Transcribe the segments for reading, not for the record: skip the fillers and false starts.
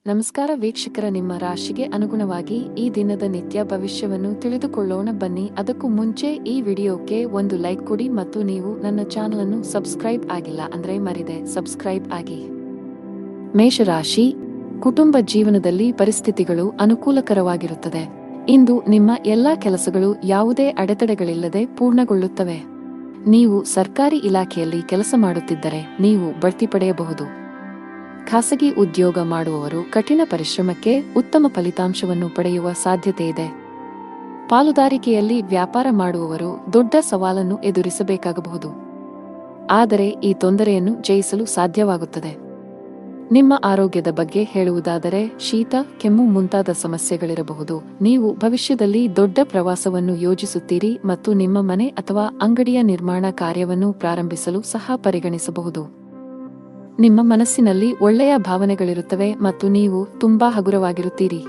ನಮಸ್ಕಾರ ವೀಕ್ಷಕರ, ನಿಮ್ಮ ರಾಶಿಗೆ ಅನುಗುಣವಾಗಿ ಈ ದಿನದ ನಿತ್ಯ ಭವಿಷ್ಯವನ್ನು ತಿಳಿದುಕೊಳ್ಳೋಣ ಬನ್ನಿ. ಅದಕ್ಕೂ ಮುಂಚೆ ಈ ವಿಡಿಯೋಕ್ಕೆ ಒಂದು ಲೈಕ್ ಕೊಡಿ ಮತ್ತು ನೀವು ನನ್ನ ಚಾನಲ್ ಅನ್ನು ಸಬ್ಸ್ಕ್ರೈಬ್ ಆಗಿಲ್ಲ ಅಂದ್ರೆ ಮರಿದೆ ಸಬ್ಸ್ಕ್ರೈಬ್ ಆಗಿ. ಮೇಷರಾಶಿ, ಕುಟುಂಬ ಜೀವನದಲ್ಲಿ ಪರಿಸ್ಥಿತಿಗಳು ಅನುಕೂಲಕರವಾಗಿರುತ್ತದೆ. ಇಂದು ನಿಮ್ಮ ಎಲ್ಲಾ ಕೆಲಸಗಳು ಯಾವುದೇ ಅಡೆತಡೆಗಳಿಲ್ಲದೆ ಪೂರ್ಣಗೊಳ್ಳುತ್ತವೆ. ನೀವು ಸರ್ಕಾರಿ ಇಲಾಖೆಯಲ್ಲಿ ಕೆಲಸ ಮಾಡುತ್ತಿದ್ದರೆ ನೀವು ಬಡ್ತಿ ಪಡೆಯಬಹುದು. ಖಾಸಗಿ ಉದ್ಯೋಗ ಮಾಡುವವರು ಕಠಿಣ ಪರಿಶ್ರಮಕ್ಕೆ ಉತ್ತಮ ಫಲಿತಾಂಶವನ್ನು ಪಡೆಯುವ ಸಾಧ್ಯತೆ ಇದೆ. ಪಾಲುದಾರಿಕೆಯಲ್ಲಿ ವ್ಯಾಪಾರ ಮಾಡುವವರು ದೊಡ್ಡ ಸವಾಲನ್ನು ಎದುರಿಸಬೇಕಾಗಬಹುದು. ಆದರೆ ಈ ತೊಂದರೆಯನ್ನು ಜಯಿಸಲು ಸಾಧ್ಯವಾಗುತ್ತದೆ. ನಿಮ್ಮ ಆರೋಗ್ಯದ ಬಗ್ಗೆ ಹೇಳುವುದಾದರೆ, ಶೀತ, ಕೆಮ್ಮು ಮುಂತಾದ ಸಮಸ್ಯೆಗಳಿರಬಹುದು. ನೀವು ಭವಿಷ್ಯದಲ್ಲಿ ದೊಡ್ಡ ಪ್ರವಾಸವನ್ನು ಯೋಜಿಸುತ್ತೀರಿ ಮತ್ತು ನಿಮ್ಮ ಮನೆ ಅಥವಾ ಅಂಗಡಿಯ ನಿರ್ಮಾಣ ಕಾರ್ಯವನ್ನು ಪ್ರಾರಂಭಿಸಲು ಸಹ ಪರಿಗಣಿಸಬಹುದು. ನಿಮ್ಮ ಮನಸ್ಸಿನಲ್ಲಿ ಒಳ್ಳೆಯ ಭಾವನೆಗಳಿರುತ್ತವೆ ಮತ್ತು ನೀವು ತುಂಬಾ ಹಗುರವಾಗಿರುತ್ತೀರಿ.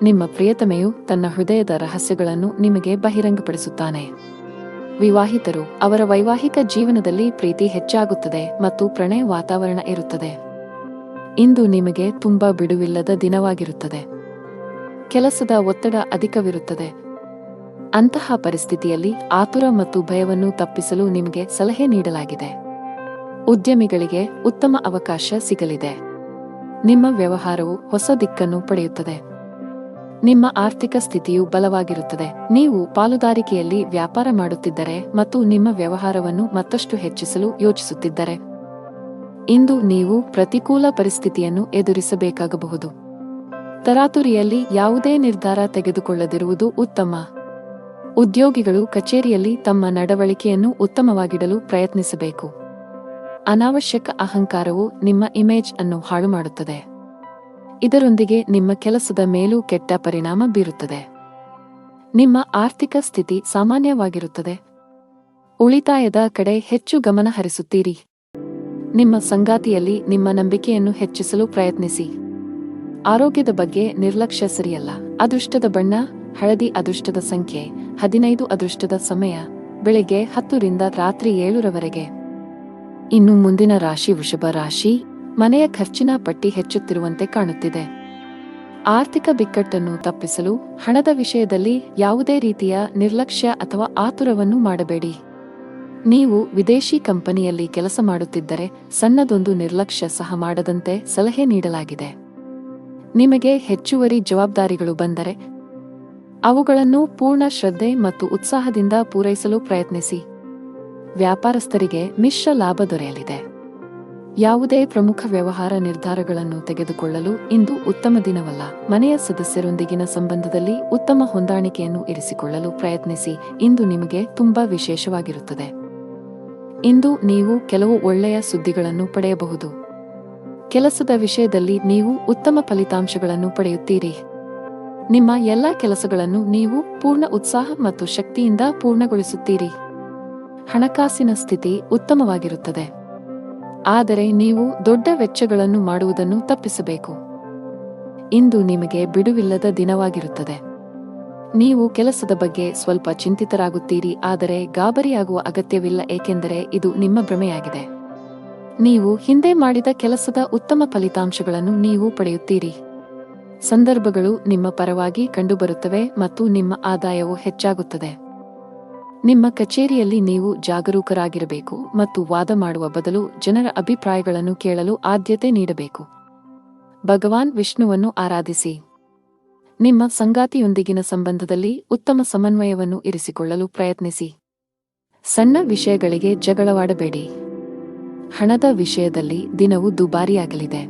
ನಿಮ್ಮ ಪ್ರಿಯತಮೆಯು ತನ್ನ ಹೃದಯದ ರಹಸ್ಯಗಳನ್ನು ನಿಮಗೆ ಬಹಿರಂಗಪಡಿಸುತ್ತಾನೆ. ವಿವಾಹಿತರು, ಅವರ ವೈವಾಹಿಕ ಜೀವನದಲ್ಲಿ ಪ್ರೀತಿ ಹೆಚ್ಚಾಗುತ್ತದೆ ಮತ್ತು ಪ್ರಣಯ ವಾತಾವರಣ ಇರುತ್ತದೆ. ಇಂದು ನಿಮಗೆ ತುಂಬಾ ಬಿಡುವಿಲ್ಲದ ದಿನವಾಗಿರುತ್ತದೆ. ಕೆಲಸದ ಒತ್ತಡ ಅಧಿಕವಿರುತ್ತದೆ. ಅಂತಹ ಪರಿಸ್ಥಿತಿಯಲ್ಲಿ ಆತುರ ಮತ್ತು ಭಯವನ್ನು ತಪ್ಪಿಸಲು ನಿಮಗೆ ಸಲಹೆ ನೀಡಲಾಗಿದೆ. ಉದ್ಯಮಿಗಳಿಗೆ ಉತ್ತಮ ಅವಕಾಶ ಸಿಗಲಿದೆ. ನಿಮ್ಮ ವ್ಯವಹಾರವು ಹೊಸ ದಿಕ್ಕನ್ನು ಪಡೆಯುತ್ತದೆ. ನಿಮ್ಮ ಆರ್ಥಿಕ ಸ್ಥಿತಿಯು ಬಲವಾಗಿರುತ್ತದೆ. ನೀವು ಪಾಲುದಾರಿಕೆಯಲ್ಲಿ ವ್ಯಾಪಾರ ಮಾಡುತ್ತಿದ್ದರೆ ಮತ್ತು ನಿಮ್ಮ ವ್ಯವಹಾರವನ್ನು ಮತ್ತಷ್ಟು ಹೆಚ್ಚಿಸಲು ಯೋಚಿಸುತ್ತಿದ್ದರೆ ಇಂದು ನೀವು ಪ್ರತಿಕೂಲ ಪರಿಸ್ಥಿತಿಯನ್ನು ಎದುರಿಸಬೇಕಾಗಬಹುದು. ತರಾತುರಿಯಲ್ಲಿ ಯಾವುದೇ ನಿರ್ಧಾರ ತೆಗೆದುಕೊಳ್ಳದಿರುವುದು ಉತ್ತಮ. ಉದ್ಯೋಗಿಗಳು ಕಚೇರಿಯಲ್ಲಿ ತಮ್ಮ ನಡವಳಿಕೆಯನ್ನು ಉತ್ತಮವಾಗಿಡಲು ಪ್ರಯತ್ನಿಸಬೇಕು. ಅನಾವಶ್ಯಕ ಅಹಂಕಾರವು ನಿಮ್ಮ ಇಮೇಜ್ ಅನ್ನು ಹಾಳು ಮಾಡುತ್ತದೆ. ಇದರೊಂದಿಗೆ ನಿಮ್ಮ ಕೆಲಸದ ಮೇಲೂ ಕೆಟ್ಟ ಪರಿಣಾಮ ಬೀರುತ್ತದೆ. ನಿಮ್ಮ ಆರ್ಥಿಕ ಸ್ಥಿತಿ ಸಾಮಾನ್ಯವಾಗಿರುತ್ತದೆ. ಉಳಿತಾಯದ ಕಡೆ ಹೆಚ್ಚು ಗಮನ ಹರಿಸುತ್ತೀರಿ. ನಿಮ್ಮ ಸಂಗಾತಿಯಲ್ಲಿ ನಿಮ್ಮ ನಂಬಿಕೆಯನ್ನು ಹೆಚ್ಚಿಸಲು ಪ್ರಯತ್ನಿಸಿ. ಆರೋಗ್ಯದ ಬಗ್ಗೆ ನಿರ್ಲಕ್ಷ್ಯ ಸರಿಯಲ್ಲ. ಅದೃಷ್ಟದ ಬಣ್ಣ ಹಳದಿ. ಅದೃಷ್ಟದ ಸಂಖ್ಯೆ 15. ಅದೃಷ್ಟದ ಸಮಯ ಬೆಳಿಗ್ಗೆ 10 ರಿಂದ ರಾತ್ರಿ 7 ಇನ್ನು ಮುಂದಿನ ರಾಶಿ ವೃಷಭ ರಾಶಿ. ಮನೆಯ ಖರ್ಚಿನ ಪಟ್ಟಿ ಹೆಚ್ಚುತ್ತಿರುವಂತೆ ಕಾಣುತ್ತಿದೆ. ಆರ್ಥಿಕ ಬಿಕ್ಕಟ್ಟನ್ನು ತಪ್ಪಿಸಲು ಹಣದ ವಿಷಯದಲ್ಲಿ ಯಾವುದೇ ರೀತಿಯ ನಿರ್ಲಕ್ಷ್ಯ ಅಥವಾ ಆತುರವನ್ನು ಮಾಡಬೇಡಿ. ನೀವು ವಿದೇಶಿ ಕಂಪನಿಯಲ್ಲಿ ಕೆಲಸ ಮಾಡುತ್ತಿದ್ದರೆ ಸಣ್ಣದೊಂದು ನಿರ್ಲಕ್ಷ್ಯ ಸಹ ಮಾಡದಂತೆ ಸಲಹೆ ನೀಡಲಾಗಿದೆ. ನಿಮಗೆ ಹೆಚ್ಚುವರಿ ಜವಾಬ್ದಾರಿಗಳು ಬಂದರೆ ಅವುಗಳನ್ನು ಪೂರ್ಣ ಶ್ರದ್ಧೆ ಮತ್ತು ಉತ್ಸಾಹದಿಂದ ಪೂರೈಸಲು ಪ್ರಯತ್ನಿಸಿ. ವ್ಯಾಪಾರಸ್ಥರಿಗೆ ಮಿಶ್ರ ಲಾಭ ದೊರೆಯಲಿದೆ. ಯಾವುದೇ ಪ್ರಮುಖ ವ್ಯವಹಾರ ನಿರ್ಧಾರಗಳನ್ನು ತೆಗೆದುಕೊಳ್ಳಲು ಇಂದು ಉತ್ತಮ ದಿನವಲ್ಲ. ಮನೆಯ ಸದಸ್ಯರೊಂದಿಗಿನ ಸಂಬಂಧದಲ್ಲಿ ಉತ್ತಮ ಹೊಂದಾಣಿಕೆಯನ್ನು ಇರಿಸಿಕೊಳ್ಳಲು ಪ್ರಯತ್ನಿಸಿ. ಇಂದು ನಿಮಗೆ ತುಂಬಾ ವಿಶೇಷವಾಗಿರುತ್ತದೆ. ಇಂದು ನೀವು ಕೆಲವು ಒಳ್ಳೆಯ ಸುದ್ದಿಗಳನ್ನು ಪಡೆಯಬಹುದು. ಕೆಲಸದ ವಿಷಯದಲ್ಲಿ ನೀವು ಉತ್ತಮ ಫಲಿತಾಂಶಗಳನ್ನು ಪಡೆಯುತ್ತೀರಿ. ನಿಮ್ಮ ಎಲ್ಲಾ ಕೆಲಸಗಳನ್ನು ನೀವು ಪೂರ್ಣ ಉತ್ಸಾಹ ಮತ್ತು ಶಕ್ತಿಯಿಂದ ಪೂರ್ಣಗೊಳಿಸುತ್ತೀರಿ. ಹಣಕಾಸಿನ ಸ್ಥಿತಿ ಉತ್ತಮವಾಗಿರುತ್ತದೆ. ಆದರೆ ನೀವು ದೊಡ್ಡ ವೆಚ್ಚಗಳನ್ನು ಮಾಡುವುದನ್ನು ತಪ್ಪಿಸಬೇಕು. ಇಂದು ನಿಮಗೆ ಬಿಡುವಿಲ್ಲದ ದಿನವಾಗಿರುತ್ತದೆ. ನೀವು ಕೆಲಸದ ಬಗ್ಗೆ ಸ್ವಲ್ಪ ಚಿಂತಿತರಾಗುತ್ತೀರಿ, ಆದರೆ ಗಾಬರಿಯಾಗುವ ಅಗತ್ಯವಿಲ್ಲ, ಏಕೆಂದರೆ ಇದು ನಿಮ್ಮ ಭ್ರಮೆಯಾಗಿದೆ. ನೀವು ಹಿಂದೆ ಮಾಡಿದ ಕೆಲಸದ ಉತ್ತಮ ಫಲಿತಾಂಶಗಳನ್ನು ನೀವು ಪಡೆಯುತ್ತೀರಿ. ಸಂದರ್ಭಗಳು ನಿಮ್ಮ ಪರವಾಗಿ ಕಂಡುಬರುತ್ತವೆ ಮತ್ತು ನಿಮ್ಮ ಆದಾಯವು ಹೆಚ್ಚಾಗುತ್ತದೆ. ನಿಮ್ಮ ಕಚೇರಿಯಲ್ಲಿ ನೀವು ಜಾಗರೂಕರಾಗಿರಬೇಕು ಮತ್ತು ವಾದ ಮಾಡುವ ಬದಲು ಜನರ ಅಭಿಪ್ರಾಯಗಳನ್ನು ಕೇಳಲು ಆದ್ಯತೆ ನೀಡಬೇಕು. ಭಗವಾನ್ ವಿಷ್ಣುವನ್ನು ಆರಾಧಿಸಿ. ನಿಮ್ಮ ಸಂಗಾತಿಯೊಂದಿಗಿನ ಸಂಬಂಧದಲ್ಲಿ ಉತ್ತಮ ಸಮನ್ವಯವನ್ನು ಇರಿಸಿಕೊಳ್ಳಲು ಪ್ರಯತ್ನಿಸಿ. ಸಣ್ಣ ವಿಷಯಗಳಿಗೆ ಜಗಳವಾಡಬೇಡಿ. ಹಣದ ವಿಷಯದಲ್ಲಿ ದಿನವು ದುಬಾರಿಯಾಗಲಿದೆ.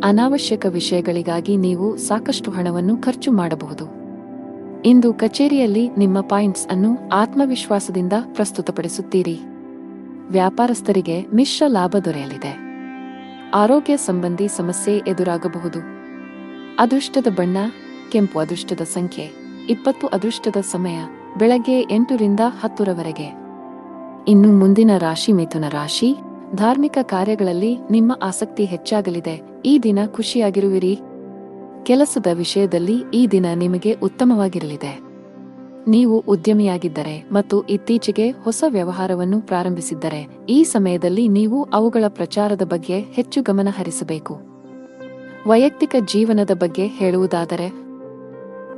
ಅನಾವಶ್ಯಕ ವಿಷಯಗಳಿಗಾಗಿ ನೀವು ಸಾಕಷ್ಟು ಹಣವನ್ನು ಖರ್ಚು ಮಾಡಬಹುದು. ಇಂದು ಕಚೇರಿಯಲ್ಲಿ ನಿಮ್ಮ ಪಾಯಿಂಟ್ಸ್ ಅನ್ನು ಆತ್ಮವಿಶ್ವಾಸದಿಂದ ಪ್ರಸ್ತುತಪಡಿಸುತ್ತೀರಿ. ವ್ಯಾಪಾರಸ್ಥರಿಗೆ ಮಿಶ್ರ ಲಾಭ ದೊರೆಯಲಿದೆ. ಆರೋಗ್ಯ ಸಂಬಂಧಿ ಸಮಸ್ಯೆ ಎದುರಾಗಬಹುದು. ಅದೃಷ್ಟದ ಬಣ್ಣ ಕೆಂಪು. ಅದೃಷ್ಟದ ಸಂಖ್ಯೆ 20. ಅದೃಷ್ಟದ ಸಮಯ ಬೆಳಗ್ಗೆ 8 ರಿಂದ 10 ಇನ್ನು ಮುಂದಿನ ರಾಶಿ ಮಿಥುನ ರಾಶಿ. ಧಾರ್ಮಿಕ ಕಾರ್ಯಗಳಲ್ಲಿ ನಿಮ್ಮ ಆಸಕ್ತಿ ಹೆಚ್ಚಾಗಲಿದೆ. ಈ ದಿನ ಖುಷಿಯಾಗಿರುವಿರಿ. ಕೆಲಸದ ವಿಷಯದಲ್ಲಿ ಈ ದಿನ ನಿಮಗೆ ಉತ್ತಮವಾಗಿರಲಿದೆ. ನೀವು ಉದ್ಯಮಿಯಾಗಿದ್ದರೆ ಮತ್ತು ಇತ್ತೀಚೆಗೆ ಹೊಸ ವ್ಯವಹಾರವನ್ನು ಪ್ರಾರಂಭಿಸಿದ್ದರೆ ಈ ಸಮಯದಲ್ಲಿ ನೀವು ಅವುಗಳ ಪ್ರಚಾರದ ಬಗ್ಗೆ ಹೆಚ್ಚು ಗಮನ ಹರಿಸಬೇಕು. ವೈಯಕ್ತಿಕ ಜೀವನದ ಬಗ್ಗೆ ಹೇಳುವುದಾದರೆ,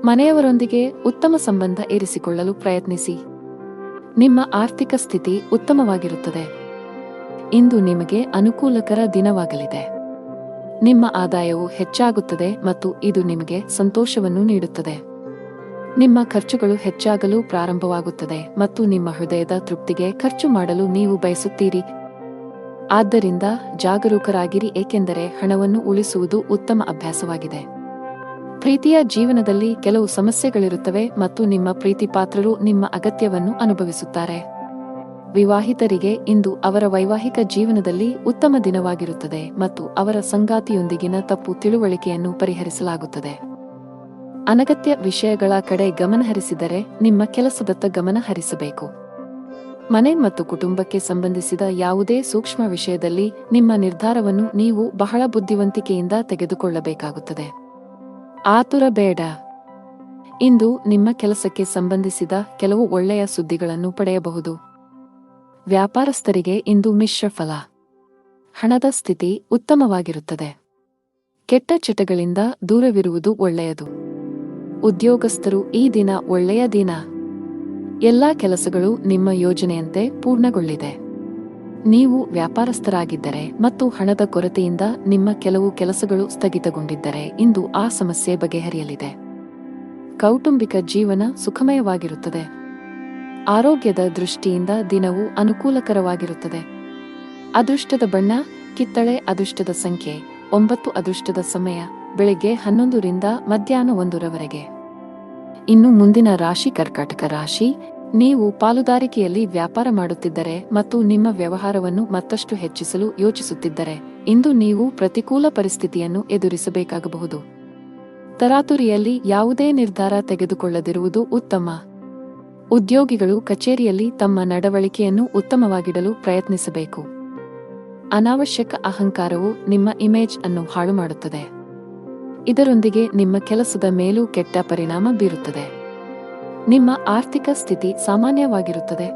ಮನೆಯವರೊಂದಿಗೆ ಉತ್ತಮ ಸಂಬಂಧ ಇರಿಸಿಕೊಳ್ಳಲು ಪ್ರಯತ್ನಿಸಿ. ನಿಮ್ಮ ಆರ್ಥಿಕ ಸ್ಥಿತಿ ಉತ್ತಮವಾಗಿರುತ್ತದೆ. ಇಂದು ನಿಮಗೆ ಅನುಕೂಲಕರ ದಿನವಾಗಲಿದೆ. ನಿಮ್ಮ ಆದಾಯವು ಹೆಚ್ಚಾಗುತ್ತದೆ ಮತ್ತು ಇದು ನಿಮಗೆ ಸಂತೋಷವನ್ನು ನೀಡುತ್ತದೆ. ನಿಮ್ಮ ಖರ್ಚುಗಳು ಹೆಚ್ಚಾಗಲು ಪ್ರಾರಂಭವಾಗುತ್ತದೆ ಮತ್ತು ನಿಮ್ಮ ಹೃದಯದ ತೃಪ್ತಿಗೆ ಖರ್ಚು ಮಾಡಲು ನೀವು ಬಯಸುತ್ತೀರಿ. ಆದ್ದರಿಂದ ಜಾಗರೂಕರಾಗಿರಿ, ಏಕೆಂದರೆ ಹಣವನ್ನು ಉಳಿಸುವುದು ಉತ್ತಮ ಅಭ್ಯಾಸವಾಗಿದೆ. ಪ್ರೀತಿಯ ಜೀವನದಲ್ಲಿ ಕೆಲವು ಸಮಸ್ಯೆಗಳಿರುತ್ತವೆ ಮತ್ತು ನಿಮ್ಮ ಪ್ರೀತಿಪಾತ್ರರು ನಿಮ್ಮ ಅಗತ್ಯವನ್ನು ಅನುಭವಿಸುತ್ತಾರೆ. ವಿವಾಹಿತರಿಗೆ ಇಂದು ಅವರ ವೈವಾಹಿಕ ಜೀವನದಲ್ಲಿ ಉತ್ತಮ ದಿನವಾಗಿರುತ್ತದೆ ಮತ್ತು ಅವರ ಸಂಗಾತಿಯೊಂದಿಗಿನ ತಪ್ಪು ತಿಳುವಳಿಕೆಯನ್ನು ಪರಿಹರಿಸಲಾಗುತ್ತದೆ. ಅನಗತ್ಯ ವಿಷಯಗಳ ಕಡೆ ಗಮನಹರಿಸಿದರೆ ನಿಮ್ಮ ಕೆಲಸದತ್ತ ಗಮನ ಹರಿಸಬೇಕು. ಮನೆ ಮತ್ತು ಕುಟುಂಬಕ್ಕೆ ಸಂಬಂಧಿಸಿದ ಯಾವುದೇ ಸೂಕ್ಷ್ಮ ವಿಷಯದಲ್ಲಿ ನಿಮ್ಮ ನಿರ್ಧಾರವನ್ನು ನೀವು ಬಹಳ ಬುದ್ಧಿವಂತಿಕೆಯಿಂದ ತೆಗೆದುಕೊಳ್ಳಬೇಕಾಗುತ್ತದೆ. ಆತುರ ಬೇಡ. ಇಂದು ನಿಮ್ಮ ಕೆಲಸಕ್ಕೆ ಸಂಬಂಧಿಸಿದ ಕೆಲವು ಒಳ್ಳೆಯ ಸುದ್ದಿಗಳನ್ನು ಪಡೆಯಬಹುದು. ವ್ಯಾಪಾರಸ್ಥರಿಗೆ ಇಂದು ಮಿಶ್ರ ಫಲ. ಹಣದ ಸ್ಥಿತಿ ಉತ್ತಮವಾಗಿರುತ್ತದೆ. ಕೆಟ್ಟ ಚಟಗಳಿಂದ ದೂರವಿರುವುದು ಒಳ್ಳೆಯದು. ಉದ್ಯೋಗಸ್ಥರು ಈ ದಿನ ಒಳ್ಳೆಯ ದಿನ. ಎಲ್ಲಾ ಕೆಲಸಗಳು ನಿಮ್ಮ ಯೋಜನೆಯಂತೆ ಪೂರ್ಣಗೊಳ್ಳಿದೆ. ನೀವು ವ್ಯಾಪಾರಸ್ಥರಾಗಿದ್ದರೆ ಮತ್ತು ಹಣದ ಕೊರತೆಯಿಂದ ನಿಮ್ಮ ಕೆಲವು ಕೆಲಸಗಳು ಸ್ಥಗಿತಗೊಂಡಿದ್ದರೆ ಇಂದು ಆ ಸಮಸ್ಯೆ ಬಗೆಹರಿಯಲಿದೆ. ಕೌಟುಂಬಿಕ ಜೀವನ ಸುಖಮಯವಾಗಿರುತ್ತದೆ. ಆರೋಗ್ಯದ ದೃಷ್ಟಿಯಿಂದ ದಿನವು ಅನುಕೂಲಕರವಾಗಿರುತ್ತದೆ. ಅದೃಷ್ಟದ ಬಣ್ಣ ಕಿತ್ತಳೆ. ಅದೃಷ್ಟದ ಸಂಖ್ಯೆ 9. ಅದೃಷ್ಟದ ಸಮಯ ಬೆಳಿಗ್ಗೆ 11 ರಿಂದ ಮಧ್ಯಾಹ್ನ 1 ರವರೆಗೆ. ಇನ್ನು ಮುಂದಿನ ರಾಶಿ ಕರ್ಕಾಟಕ ರಾಶಿ. ನೀವು ಪಾಲುದಾರಿಕೆಯಲ್ಲಿ ವ್ಯಾಪಾರ ಮಾಡುತ್ತಿದ್ದರೆ ಮತ್ತು ನಿಮ್ಮ ವ್ಯವಹಾರವನ್ನು ಮತ್ತಷ್ಟು ಹೆಚ್ಚಿಸಲು ಯೋಚಿಸುತ್ತಿದ್ದರೆ ಇಂದು ನೀವು ಪ್ರತಿಕೂಲ ಪರಿಸ್ಥಿತಿಯನ್ನು ಎದುರಿಸಬೇಕಾಗಬಹುದು. ತರಾತುರಿಯಲ್ಲಿ ಯಾವುದೇ ನಿರ್ಧಾರ ತೆಗೆದುಕೊಳ್ಳದಿರುವುದು ಉತ್ತಮ. ಉದ್ಯೋಗಿಗಳು ಕಚೇರಿಯಲ್ಲಿ ತಮ್ಮ ನಡವಳಿಕೆಯನ್ನು ಉತ್ತಮವಾಗಿಡಲು ಪ್ರಯತ್ನಿಸಬೇಕು. ಅನಾವಶ್ಯಕ ಅಹಂಕಾರವು ನಿಮ್ಮ ಇಮೇಜ್ ಅನ್ನು ಹಾಳು ಮಾಡುತ್ತದೆ. ಇದರೊಂದಿಗೆ ನಿಮ್ಮ ಕೆಲಸದ ಮೇಲೂ ಕೆಟ್ಟ ಪರಿಣಾಮ ಬೀರುತ್ತದೆ. ನಿಮ್ಮ ಆರ್ಥಿಕ ಸ್ಥಿತಿ ಸಾಮಾನ್ಯವಾಗಿರುತ್ತದೆ.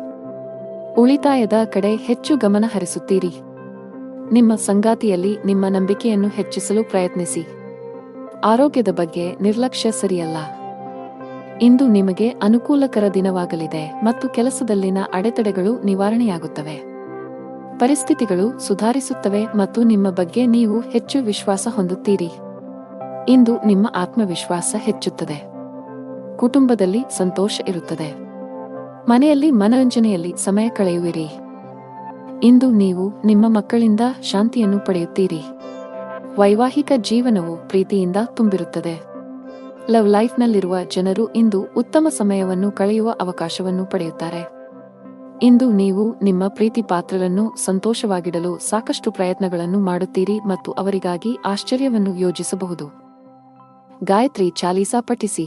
ಉಳಿತಾಯದ ಕಡೆ ಹೆಚ್ಚು ಗಮನ ಹರಿಸುತ್ತೀರಿ. ನಿಮ್ಮ ಸಂಗಾತಿಯಲ್ಲಿ ನಿಮ್ಮ ನಂಬಿಕೆಯನ್ನು ಹೆಚ್ಚಿಸಲು ಪ್ರಯತ್ನಿಸಿ. ಆರೋಗ್ಯದ ಬಗ್ಗೆ ನಿರ್ಲಕ್ಷ್ಯ ಸರಿಯಲ್ಲ. ಇಂದು ನಿಮಗೆ ಅನುಕೂಲಕರ ದಿನವಾಗಲಿದೆ ಮತ್ತು ಕೆಲಸದಲ್ಲಿನ ಅಡೆತಡೆಗಳು ನಿವಾರಣೆಯಾಗುತ್ತವೆ. ಪರಿಸ್ಥಿತಿಗಳು ಸುಧಾರಿಸುತ್ತವೆ ಮತ್ತು ನಿಮ್ಮ ಬಗ್ಗೆ ನೀವು ಹೆಚ್ಚು ವಿಶ್ವಾಸ ಹೊಂದುತ್ತೀರಿ. ಇಂದು ನಿಮ್ಮ ಆತ್ಮವಿಶ್ವಾಸ ಹೆಚ್ಚುತ್ತದೆ. ಕುಟುಂಬದಲ್ಲಿ ಸಂತೋಷ ಇರುತ್ತದೆ. ಮನೆಯಲ್ಲಿ ಮನರಂಜನೆಯಲ್ಲಿ ಸಮಯ ಕಳೆಯುವಿರಿ. ಇಂದು ನೀವು ನಿಮ್ಮ ಮಕ್ಕಳಿಂದ ಶಾಂತಿಯನ್ನು ಪಡೆಯುತ್ತೀರಿ. ವೈವಾಹಿಕ ಜೀವನವು ಪ್ರೀತಿಯಿಂದ ತುಂಬಿರುತ್ತದೆ. ಲವ್ ಲೈಫ್ನಲ್ಲಿರುವ ಜನರು ಇಂದು ಉತ್ತಮ ಸಮಯವನ್ನು ಕಳೆಯುವ ಅವಕಾಶವನ್ನು ಪಡೆಯುತ್ತಾರೆ. ಇಂದು ನೀವು ನಿಮ್ಮ ಪ್ರೀತಿಪಾತ್ರರನ್ನು ಸಂತೋಷವಾಗಿಡಲು ಸಾಕಷ್ಟು ಪ್ರಯತ್ನಗಳನ್ನು ಮಾಡುತ್ತೀರಿ ಮತ್ತು ಅವರಿಗಾಗಿ ಆಶ್ಚರ್ಯವನ್ನು ಯೋಜಿಸಬಹುದು. ಗಾಯತ್ರಿ ಚಾಲೀಸಾ ಪಠಿಸಿ.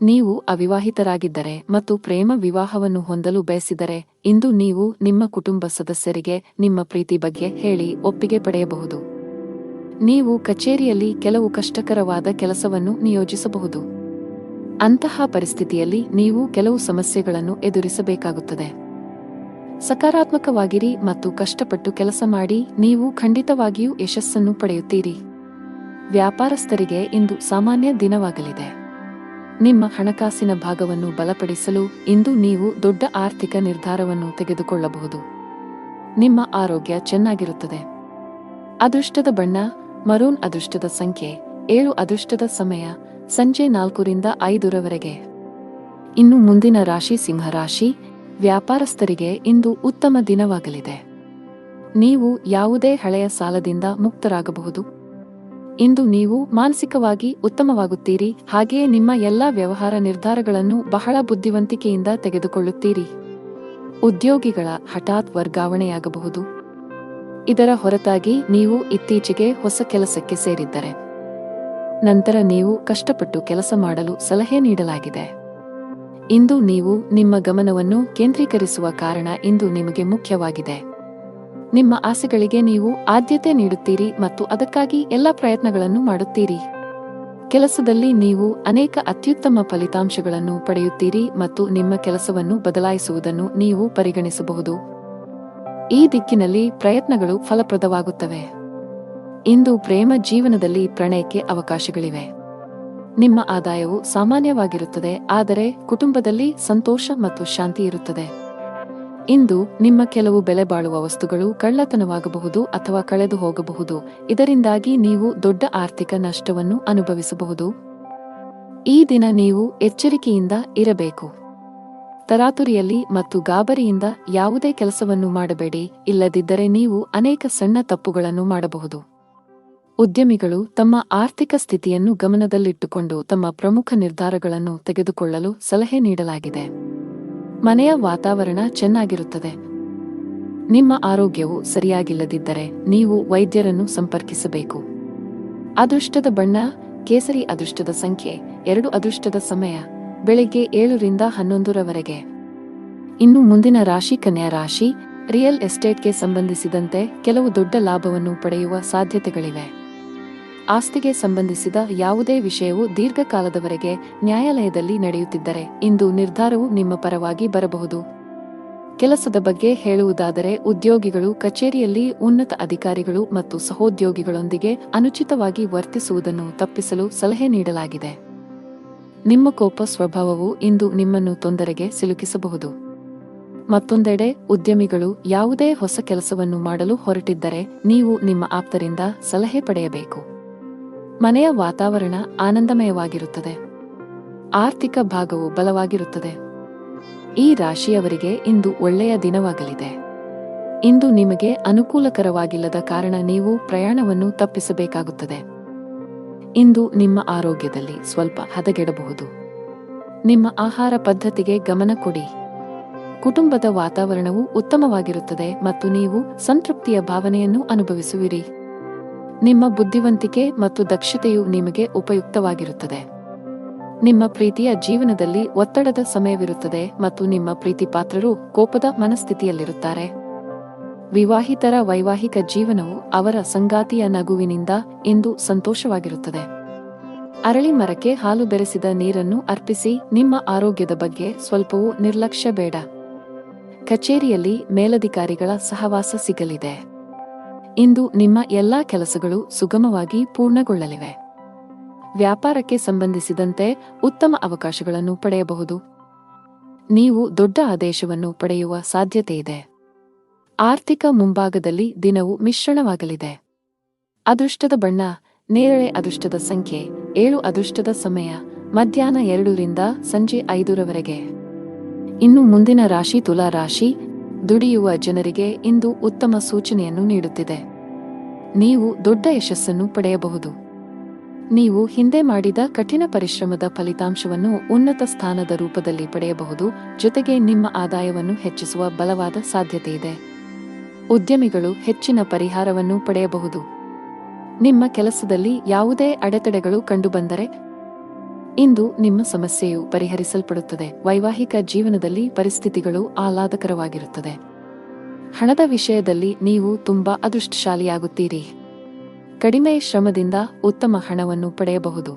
ನೀವು ಅವಿವಾಹಿತರಾಗಿದ್ದರೆ ಮತ್ತು ಪ್ರೇಮ ವಿವಾಹವನ್ನು ಹೊಂದಲು ಬಯಸಿದರೆ ಇಂದು ನೀವು ನಿಮ್ಮ ಕುಟುಂಬ ಸದಸ್ಯರಿಗೆ ನಿಮ್ಮ ಪ್ರೀತಿ ಬಗ್ಗೆ ಹೇಳಿ ಒಪ್ಪಿಗೆ ಪಡೆಯಬಹುದು. ನೀವು ಕಚೇರಿಯಲ್ಲಿ ಕೆಲವು ಕಷ್ಟಕರವಾದ ಕೆಲಸವನ್ನು ನಿಯೋಜಿಸಬಹುದು. ಅಂತಹ ಪರಿಸ್ಥಿತಿಯಲ್ಲಿ ನೀವು ಕೆಲವು ಸಮಸ್ಯೆಗಳನ್ನು ಎದುರಿಸಬೇಕಾಗುತ್ತದೆ. ಸಕಾರಾತ್ಮಕವಾಗಿರಿ ಮತ್ತು ಕಷ್ಟಪಟ್ಟು ಕೆಲಸ ಮಾಡಿ. ನೀವು ಖಂಡಿತವಾಗಿಯೂ ಯಶಸ್ಸನ್ನು ಪಡೆಯುತ್ತೀರಿ. ವ್ಯಾಪಾರಸ್ಥರಿಗೆ ಇಂದು ಸಾಮಾನ್ಯ ದಿನವಾಗಲಿದೆ. ನಿಮ್ಮ ಹಣಕಾಸಿನ ಭಾಗವನ್ನು ಬಲಪಡಿಸಲು ಇಂದು ನೀವು ದೊಡ್ಡ ಆರ್ಥಿಕ ನಿರ್ಧಾರವನ್ನು ತೆಗೆದುಕೊಳ್ಳಬಹುದು. ನಿಮ್ಮ ಆರೋಗ್ಯ ಚೆನ್ನಾಗಿರುತ್ತದೆ. ಅದೃಷ್ಟದ ಬಣ್ಣ ಮರೂನ್. ಅದೃಷ್ಟದ ಸಂಖ್ಯೆ 7. ಅದೃಷ್ಟದ ಸಮಯ ಸಂಜೆ 4 ರಿಂದ 5 ರವರೆಗೆ. ಇನ್ನು ಮುಂದಿನ ರಾಶಿ ಸಿಂಹರಾಶಿ. ವ್ಯಾಪಾರಸ್ಥರಿಗೆ ಇಂದು ಉತ್ತಮ ದಿನವಾಗಲಿದೆ. ನೀವು ಯಾವುದೇ ಹಳೆಯ ಸಾಲದಿಂದ ಮುಕ್ತರಾಗಬಹುದು. ಇಂದು ನೀವು ಮಾನಸಿಕವಾಗಿ ಉತ್ತಮವಾಗುತ್ತೀರಿ, ಹಾಗೆಯೇ ನಿಮ್ಮ ಎಲ್ಲಾ ವ್ಯವಹಾರ ನಿರ್ಧಾರಗಳನ್ನು ಬಹಳ ಬುದ್ಧಿವಂತಿಕೆಯಿಂದ ತೆಗೆದುಕೊಳ್ಳುತ್ತೀರಿ. ಉದ್ಯೋಗಿಗಳ ಹಠಾತ್ ವರ್ಗಾವಣೆಯಾಗಬಹುದು. ಇದರ ಹೊರತಾಗಿ ನೀವು ಇತ್ತೀಚೆಗೆ ಹೊಸ ಕೆಲಸಕ್ಕೆ ಸೇರಿದ್ದರೆ ನಂತರ ನೀವು ಕಷ್ಟಪಟ್ಟು ಕೆಲಸ ಮಾಡಲು ಸಲಹೆ ನೀಡಲಾಗಿದೆ. ಇಂದು ನೀವು ನಿಮ್ಮ ಗಮನವನ್ನು ಕೇಂದ್ರೀಕರಿಸುವ ಕಾರಣ ಇಂದು ನಿಮಗೆ ಮುಖ್ಯವಾಗಿದೆ. ನಿಮ್ಮ ಆಸೆಗಳಿಗೆ ನೀವು ಆದ್ಯತೆ ನೀಡುತ್ತೀರಿ ಮತ್ತು ಅದಕ್ಕಾಗಿ ಎಲ್ಲ ಪ್ರಯತ್ನಗಳನ್ನು ಮಾಡುತ್ತೀರಿ. ಕೆಲಸದಲ್ಲಿ ನೀವು ಅನೇಕ ಅತ್ಯುತ್ತಮ ಫಲಿತಾಂಶಗಳನ್ನು ಪಡೆಯುತ್ತೀರಿ ಮತ್ತು ನಿಮ್ಮ ಕೆಲಸವನ್ನು ಬದಲಾಯಿಸುವುದನ್ನು ನೀವು ಪರಿಗಣಿಸಬಹುದು. ಈ ದಿಕ್ಕಿನಲ್ಲಿ ಪ್ರಯತ್ನಗಳು ಫಲಪ್ರದವಾಗುತ್ತವೆ. ಇಂದು ಪ್ರೇಮ ಜೀವನದಲ್ಲಿ ಪ್ರಣಯಕ್ಕೆ ಅವಕಾಶಗಳಿವೆ. ನಿಮ್ಮ ಆದಾಯವು ಸಾಮಾನ್ಯವಾಗಿರುತ್ತದೆ, ಆದರೆ ಕುಟುಂಬದಲ್ಲಿ ಸಂತೋಷ ಮತ್ತು ಶಾಂತಿ ಇರುತ್ತದೆ. ಇಂದು ನಿಮ್ಮ ಕೆಲವು ಬೆಲೆ ಬಾಳುವ ವಸ್ತುಗಳು ಕಳ್ಳತನವಾಗಬಹುದು ಅಥವಾ ಕಳೆದು ಹೋಗಬಹುದು. ಇದರಿಂದಾಗಿ ನೀವು ದೊಡ್ಡ ಆರ್ಥಿಕ ನಷ್ಟವನ್ನು ಅನುಭವಿಸಬಹುದು. ಈ ದಿನ ನೀವು ಎಚ್ಚರಿಕೆಯಿಂದ ಇರಬೇಕು. ತರಾತುರಿಯಲ್ಲಿ ಮತ್ತು ಗಾಬರಿಯಿಂದ ಯಾವುದೇ ಕೆಲಸವನ್ನು ಮಾಡಬೇಡಿ, ಇಲ್ಲದಿದ್ದರೆ ನೀವು ಅನೇಕ ಸಣ್ಣ ತಪ್ಪುಗಳನ್ನು ಮಾಡಬಹುದು. ಉದ್ಯಮಿಗಳು ತಮ್ಮ ಆರ್ಥಿಕ ಸ್ಥಿತಿಯನ್ನು ಗಮನದಲ್ಲಿಟ್ಟುಕೊಂಡು ತಮ್ಮ ಪ್ರಮುಖ ನಿರ್ಧಾರಗಳನ್ನು ತೆಗೆದುಕೊಳ್ಳಲು ಸಲಹೆ ನೀಡಲಾಗಿದೆ. ಮನೆಯ ವಾತಾವರಣ ಚೆನ್ನಾಗಿರುತ್ತದೆ. ನಿಮ್ಮ ಆರೋಗ್ಯವು ಸರಿಯಾಗಿಲ್ಲದಿದ್ದರೆ ನೀವು ವೈದ್ಯರನ್ನು ಸಂಪರ್ಕಿಸಬೇಕು. ಅದೃಷ್ಟದ ಬಣ್ಣ ಕೇಸರಿ. ಅದೃಷ್ಟದ ಸಂಖ್ಯೆ 2. ಅದೃಷ್ಟದ ಸಮಯ ಬೆಳಿಗ್ಗೆ 7 ರಿಂದ 11 ಇನ್ನು ಮುಂದಿನ ರಾಶಿ ಕನ್ಯಾ ರಾಶಿ. ರಿಯಲ್ ಎಸ್ಟೇಟ್ಗೆ ಸಂಬಂಧಿಸಿದಂತೆ ಕೆಲವು ದೊಡ್ಡ ಲಾಭವನ್ನು ಪಡೆಯುವ ಸಾಧ್ಯತೆಗಳಿವೆ. ಆಸ್ತಿಗೆ ಸಂಬಂಧಿಸಿದ ಯಾವುದೇ ವಿಷಯವು ದೀರ್ಘಕಾಲದವರೆಗೆ ನ್ಯಾಯಾಲಯದಲ್ಲಿ ನಡೆಯುತ್ತಿದ್ದರೆ ಇಂದು ನಿರ್ಧಾರವು ನಿಮ್ಮ ಪರವಾಗಿ ಬರಬಹುದು. ಕೆಲಸದ ಬಗ್ಗೆ ಹೇಳುವುದಾದರೆ, ಉದ್ಯೋಗಿಗಳು ಕಚೇರಿಯಲ್ಲಿ ಉನ್ನತ ಅಧಿಕಾರಿಗಳು ಮತ್ತು ಸಹೋದ್ಯೋಗಿಗಳೊಂದಿಗೆ ಅನುಚಿತವಾಗಿ ವರ್ತಿಸುವುದನ್ನು ತಪ್ಪಿಸಲು ಸಲಹೆ ನೀಡಲಾಗಿದೆ. ನಿಮ್ಮ ಕೋಪ ಸ್ವಭಾವವು ಇಂದು ನಿಮ್ಮನ್ನು ತೊಂದರೆಗೆ ಸಿಲುಕಿಸಬಹುದು. ಮತ್ತೊಂದೆಡೆ, ಉದ್ಯಮಿಗಳು ಯಾವುದೇ ಹೊಸ ಕೆಲಸವನ್ನು ಮಾಡಲು ಹೊರಟಿದ್ದರೆ ನೀವು ನಿಮ್ಮ ಆಪ್ತರಿಂದ ಸಲಹೆ ಪಡೆಯಬೇಕು. ಮನೆಯ ವಾತಾವರಣ ಆನಂದಮಯವಾಗಿರುತ್ತದೆ. ಆರ್ಥಿಕ ಭಾಗವು ಬಲವಾಗಿರುತ್ತದೆ. ಈ ರಾಶಿಯವರಿಗೆ ಇಂದು ಒಳ್ಳೆಯ ದಿನವಾಗಲಿದೆ. ಇಂದು ನಿಮಗೆ ಅನುಕೂಲಕರವಾಗಿಲ್ಲದ ಕಾರಣ ನೀವು ಪ್ರಯಾಣವನ್ನು ತಪ್ಪಿಸಬೇಕಾಗುತ್ತದೆ. ಇಂದು ನಿಮ್ಮ ಆರೋಗ್ಯದಲ್ಲಿ ಸ್ವಲ್ಪ ಹದಗೆಡಬಹುದು. ನಿಮ್ಮ ಆಹಾರ ಪದ್ಧತಿಗೆ ಗಮನ ಕೊಡಿ. ಕುಟುಂಬದ ವಾತಾವರಣವು ಉತ್ತಮವಾಗಿರುತ್ತದೆ ಮತ್ತು ನೀವು ಸಂತೃಪ್ತಿಯ ಭಾವನೆಯನ್ನು ಅನುಭವಿಸುವಿರಿ. ನಿಮ್ಮ ಬುದ್ಧಿವಂತಿಕೆ ಮತ್ತು ದಕ್ಷತೆಯು ನಿಮಗೆ ಉಪಯುಕ್ತವಾಗಿರುತ್ತದೆ. ನಿಮ್ಮ ಪ್ರೀತಿಯ ಜೀವನದಲ್ಲಿ ಒತ್ತಡದ ಸಮಯವಿರುತ್ತದೆ ಮತ್ತು ನಿಮ್ಮ ಪ್ರೀತಿಪಾತ್ರರು ಕೋಪದ ಮನಸ್ಥಿತಿಯಲ್ಲಿರುತ್ತಾರೆ. ವಿವಾಹಿತರ ವೈವಾಹಿಕ ಜೀವನವು ಅವರ ಸಂಗಾತಿಯ ನಗುವಿನಿಂದ ಇಂದು ಸಂತೋಷವಾಗಿರುತ್ತದೆ. ಅರಳಿ ಮರಕ್ಕೆ ಹಾಲು ಬೆರೆಸಿದ ನೀರನ್ನು ಅರ್ಪಿಸಿ. ನಿಮ್ಮ ಆರೋಗ್ಯದ ಬಗ್ಗೆ ಸ್ವಲ್ಪವೂ ನಿರ್ಲಕ್ಷ್ಯ ಬೇಡ. ಕಚೇರಿಯಲ್ಲಿ ಮೇಲಧಿಕಾರಿಗಳ ಸಹವಾಸ ಸಿಗಲಿದೆ. ಇಂದು ನಿಮ್ಮ ಎಲ್ಲಾ ಕೆಲಸಗಳು ಸುಗಮವಾಗಿ ಪೂರ್ಣಗೊಳ್ಳಲಿವೆ. ವ್ಯಾಪಾರಕ್ಕೆ ಸಂಬಂಧಿಸಿದಂತೆ ಉತ್ತಮ ಅವಕಾಶಗಳನ್ನು ಪಡೆಯಬಹುದು. ನೀವು ದೊಡ್ಡ ಆದೇಶವನ್ನು ಪಡೆಯುವ ಸಾಧ್ಯತೆಯಿದೆ. ಆರ್ಥಿಕ ಮುಂಭಾಗದಲ್ಲಿ ದಿನವು ಮಿಶ್ರಣವಾಗಲಿದೆ. ಅದೃಷ್ಟದ ಬಣ್ಣ ನೇರಳೆ. ಅದೃಷ್ಟದ ಸಂಖ್ಯೆ 7. ಅದೃಷ್ಟದ ಸಮಯ ಮಧ್ಯಾಹ್ನ 2 ರಿಂದ ಸಂಜೆ 5 ಇನ್ನು ಮುಂದಿನ ರಾಶಿ ತುಲಾ ರಾಶಿ. ದುಡಿಯುವ ಜನರಿಗೆ ಇಂದು ಉತ್ತಮ ಸೂಚನೆಯನ್ನು ನೀಡುತ್ತಿದೆ. ನೀವು ದೊಡ್ಡ ಯಶಸ್ಸನ್ನು ಪಡೆಯಬಹುದು. ನೀವು ಹಿಂದೆ ಮಾಡಿದ ಕಠಿಣ ಪರಿಶ್ರಮದ ಫಲಿತಾಂಶವನ್ನು ಉನ್ನತ ಸ್ಥಾನದ ರೂಪದಲ್ಲಿ ಪಡೆಯಬಹುದು. ಜೊತೆಗೆ ನಿಮ್ಮ ಆದಾಯವನ್ನು ಹೆಚ್ಚಿಸುವ ಬಲವಾದ ಸಾಧ್ಯತೆಯಿದೆ. ಉದ್ಯಮಿಗಳು ಹೆಚ್ಚಿನ ಪರಿಹಾರವನ್ನು ಪಡೆಯಬಹುದು. ನಿಮ್ಮ ಕೆಲಸದಲ್ಲಿ ಯಾವುದೇ ಅಡೆತಡೆಗಳು ಕಂಡುಬಂದರೆ ಇಂದು ನಿಮ್ಮ ಸಮಸ್ಯೆಯು ಪರಿಹರಿಸಲ್ಪಡುತ್ತದೆ. ವೈವಾಹಿಕ ಜೀವನದಲ್ಲಿ ಪರಿಸ್ಥಿತಿಗಳು ಆಹ್ಲಾದಕರವಾಗಿರುತ್ತದೆ. ಹಣದ ವಿಷಯದಲ್ಲಿ ನೀವು ತುಂಬಾ ಅದೃಷ್ಟಶಾಲಿಯಾಗುತ್ತೀರಿ. ಕಡಿಮೆ ಶ್ರಮದಿಂದ ಉತ್ತಮ ಹಣವನ್ನು ಪಡೆಯಬಹುದು.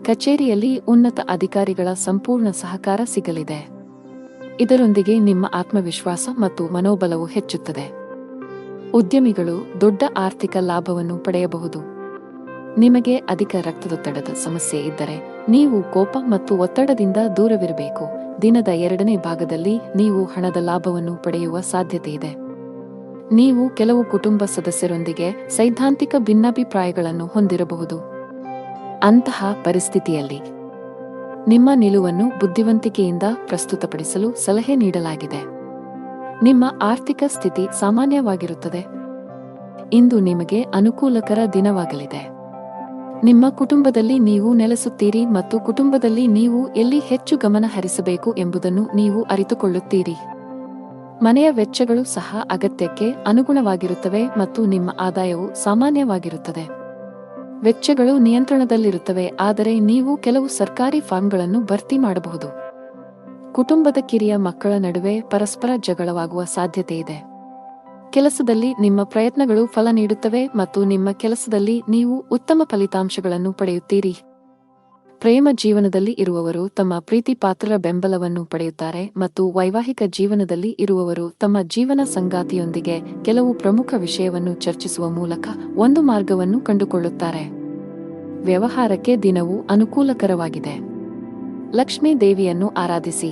ಕಚೇರಿಯಲ್ಲಿ ಉನ್ನತ ಅಧಿಕಾರಿಗಳ ಸಂಪೂರ್ಣ ಸಹಕಾರ ಸಿಗಲಿದೆ. ಇದರೊಂದಿಗೆ ನಿಮ್ಮ ಆತ್ಮವಿಶ್ವಾಸ ಮತ್ತು ಮನೋಬಲವು ಹೆಚ್ಚುತ್ತದೆ. ಉದ್ಯಮಿಗಳು ದೊಡ್ಡ ಆರ್ಥಿಕ ಲಾಭವನ್ನು ಪಡೆಯಬಹುದು. ನಿಮಗೆ ಅಧಿಕ ರಕ್ತದೊತ್ತಡದ ಸಮಸ್ಯೆ ಇದ್ದರೆ ನೀವು ಕೋಪ ಮತ್ತು ಒತ್ತಡದಿಂದ ದೂರವಿರಬೇಕು. ದಿನದ 2ನೇ ಭಾಗದಲ್ಲಿ ನೀವು ಹಣದ ಲಾಭವನ್ನು ಪಡೆಯುವ ಸಾಧ್ಯತೆಯಿದೆ. ನೀವು ಕೆಲವು ಕುಟುಂಬ ಸದಸ್ಯರೊಂದಿಗೆ ಸೈದ್ಧಾಂತಿಕ ಭಿನ್ನಾಭಿಪ್ರಾಯಗಳನ್ನು ಹೊಂದಿರಬಹುದು. ಅಂತಹ ಪರಿಸ್ಥಿತಿಯಲ್ಲಿ ನಿಮ್ಮ ನಿಲುವನ್ನು ಬುದ್ಧಿವಂತಿಕೆಯಿಂದ ಪ್ರಸ್ತುತಪಡಿಸಲು ಸಲಹೆ ನೀಡಲಾಗಿದೆ. ನಿಮ್ಮ ಆರ್ಥಿಕ ಸ್ಥಿತಿ ಸಾಮಾನ್ಯವಾಗಿರುತ್ತದೆ. ಇಂದು ನಿಮಗೆ ಅನುಕೂಲಕರ ದಿನವಾಗಲಿದೆ. ನಿಮ್ಮ ಕುಟುಂಬದಲ್ಲಿ ನೀವು ನೆಲೆಸುತ್ತೀರಿ ಮತ್ತು ಕುಟುಂಬದಲ್ಲಿ ನೀವು ಎಲ್ಲಿ ಹೆಚ್ಚು ಗಮನ ಹರಿಸಬೇಕು ಎಂಬುದನ್ನು ನೀವು ಅರಿತುಕೊಳ್ಳುತ್ತೀರಿ. ಮನೆಯ ವೆಚ್ಚಗಳು ಸಹ ಅಗತ್ಯಕ್ಕೆ ಅನುಗುಣವಾಗಿರುತ್ತವೆ ಮತ್ತು ನಿಮ್ಮ ಆದಾಯವು ಸಾಮಾನ್ಯವಾಗಿರುತ್ತದೆ. ವೆಚ್ಚಗಳು ನಿಯಂತ್ರಣದಲ್ಲಿರುತ್ತವೆ, ಆದರೆ ನೀವು ಕೆಲವು ಸರ್ಕಾರಿ ಫಾರ್ಮ್ಗಳನ್ನು ಭರ್ತಿ ಮಾಡಬಹುದು. ಕುಟುಂಬದ ಕಿರಿಯ ಮಕ್ಕಳ ನಡುವೆ ಪರಸ್ಪರ ಜಗಳವಾಗುವ ಸಾಧ್ಯತೆಯಿದೆ. ಕೆಲಸದಲ್ಲಿ ನಿಮ್ಮ ಪ್ರಯತ್ನಗಳು ಫಲ ನೀಡುತ್ತವೆ ಮತ್ತು ನಿಮ್ಮ ಕೆಲಸದಲ್ಲಿ ನೀವು ಉತ್ತಮ ಫಲಿತಾಂಶಗಳನ್ನು ಪಡೆಯುತ್ತೀರಿ. ಪ್ರೇಮ ಜೀವನದಲ್ಲಿ ಇರುವವರು ತಮ್ಮ ಪ್ರೀತಿ ಪಾತ್ರರ ಬೆಂಬಲವನ್ನು ಪಡೆಯುತ್ತಾರೆ ಮತ್ತು ವೈವಾಹಿಕ ಜೀವನದಲ್ಲಿ ಇರುವವರು ತಮ್ಮ ಜೀವನ ಸಂಗಾತಿಯೊಂದಿಗೆ ಕೆಲವು ಪ್ರಮುಖ ವಿಷಯವನ್ನು ಚರ್ಚಿಸುವ ಮೂಲಕ ಒಂದು ಮಾರ್ಗವನ್ನು ಕಂಡುಕೊಳ್ಳುತ್ತಾರೆ. ವ್ಯವಹಾರಕ್ಕೆ ದಿನವು ಅನುಕೂಲಕರವಾಗಿದೆ. ಲಕ್ಷ್ಮೀ ದೇವಿಯನ್ನು ಆರಾಧಿಸಿ.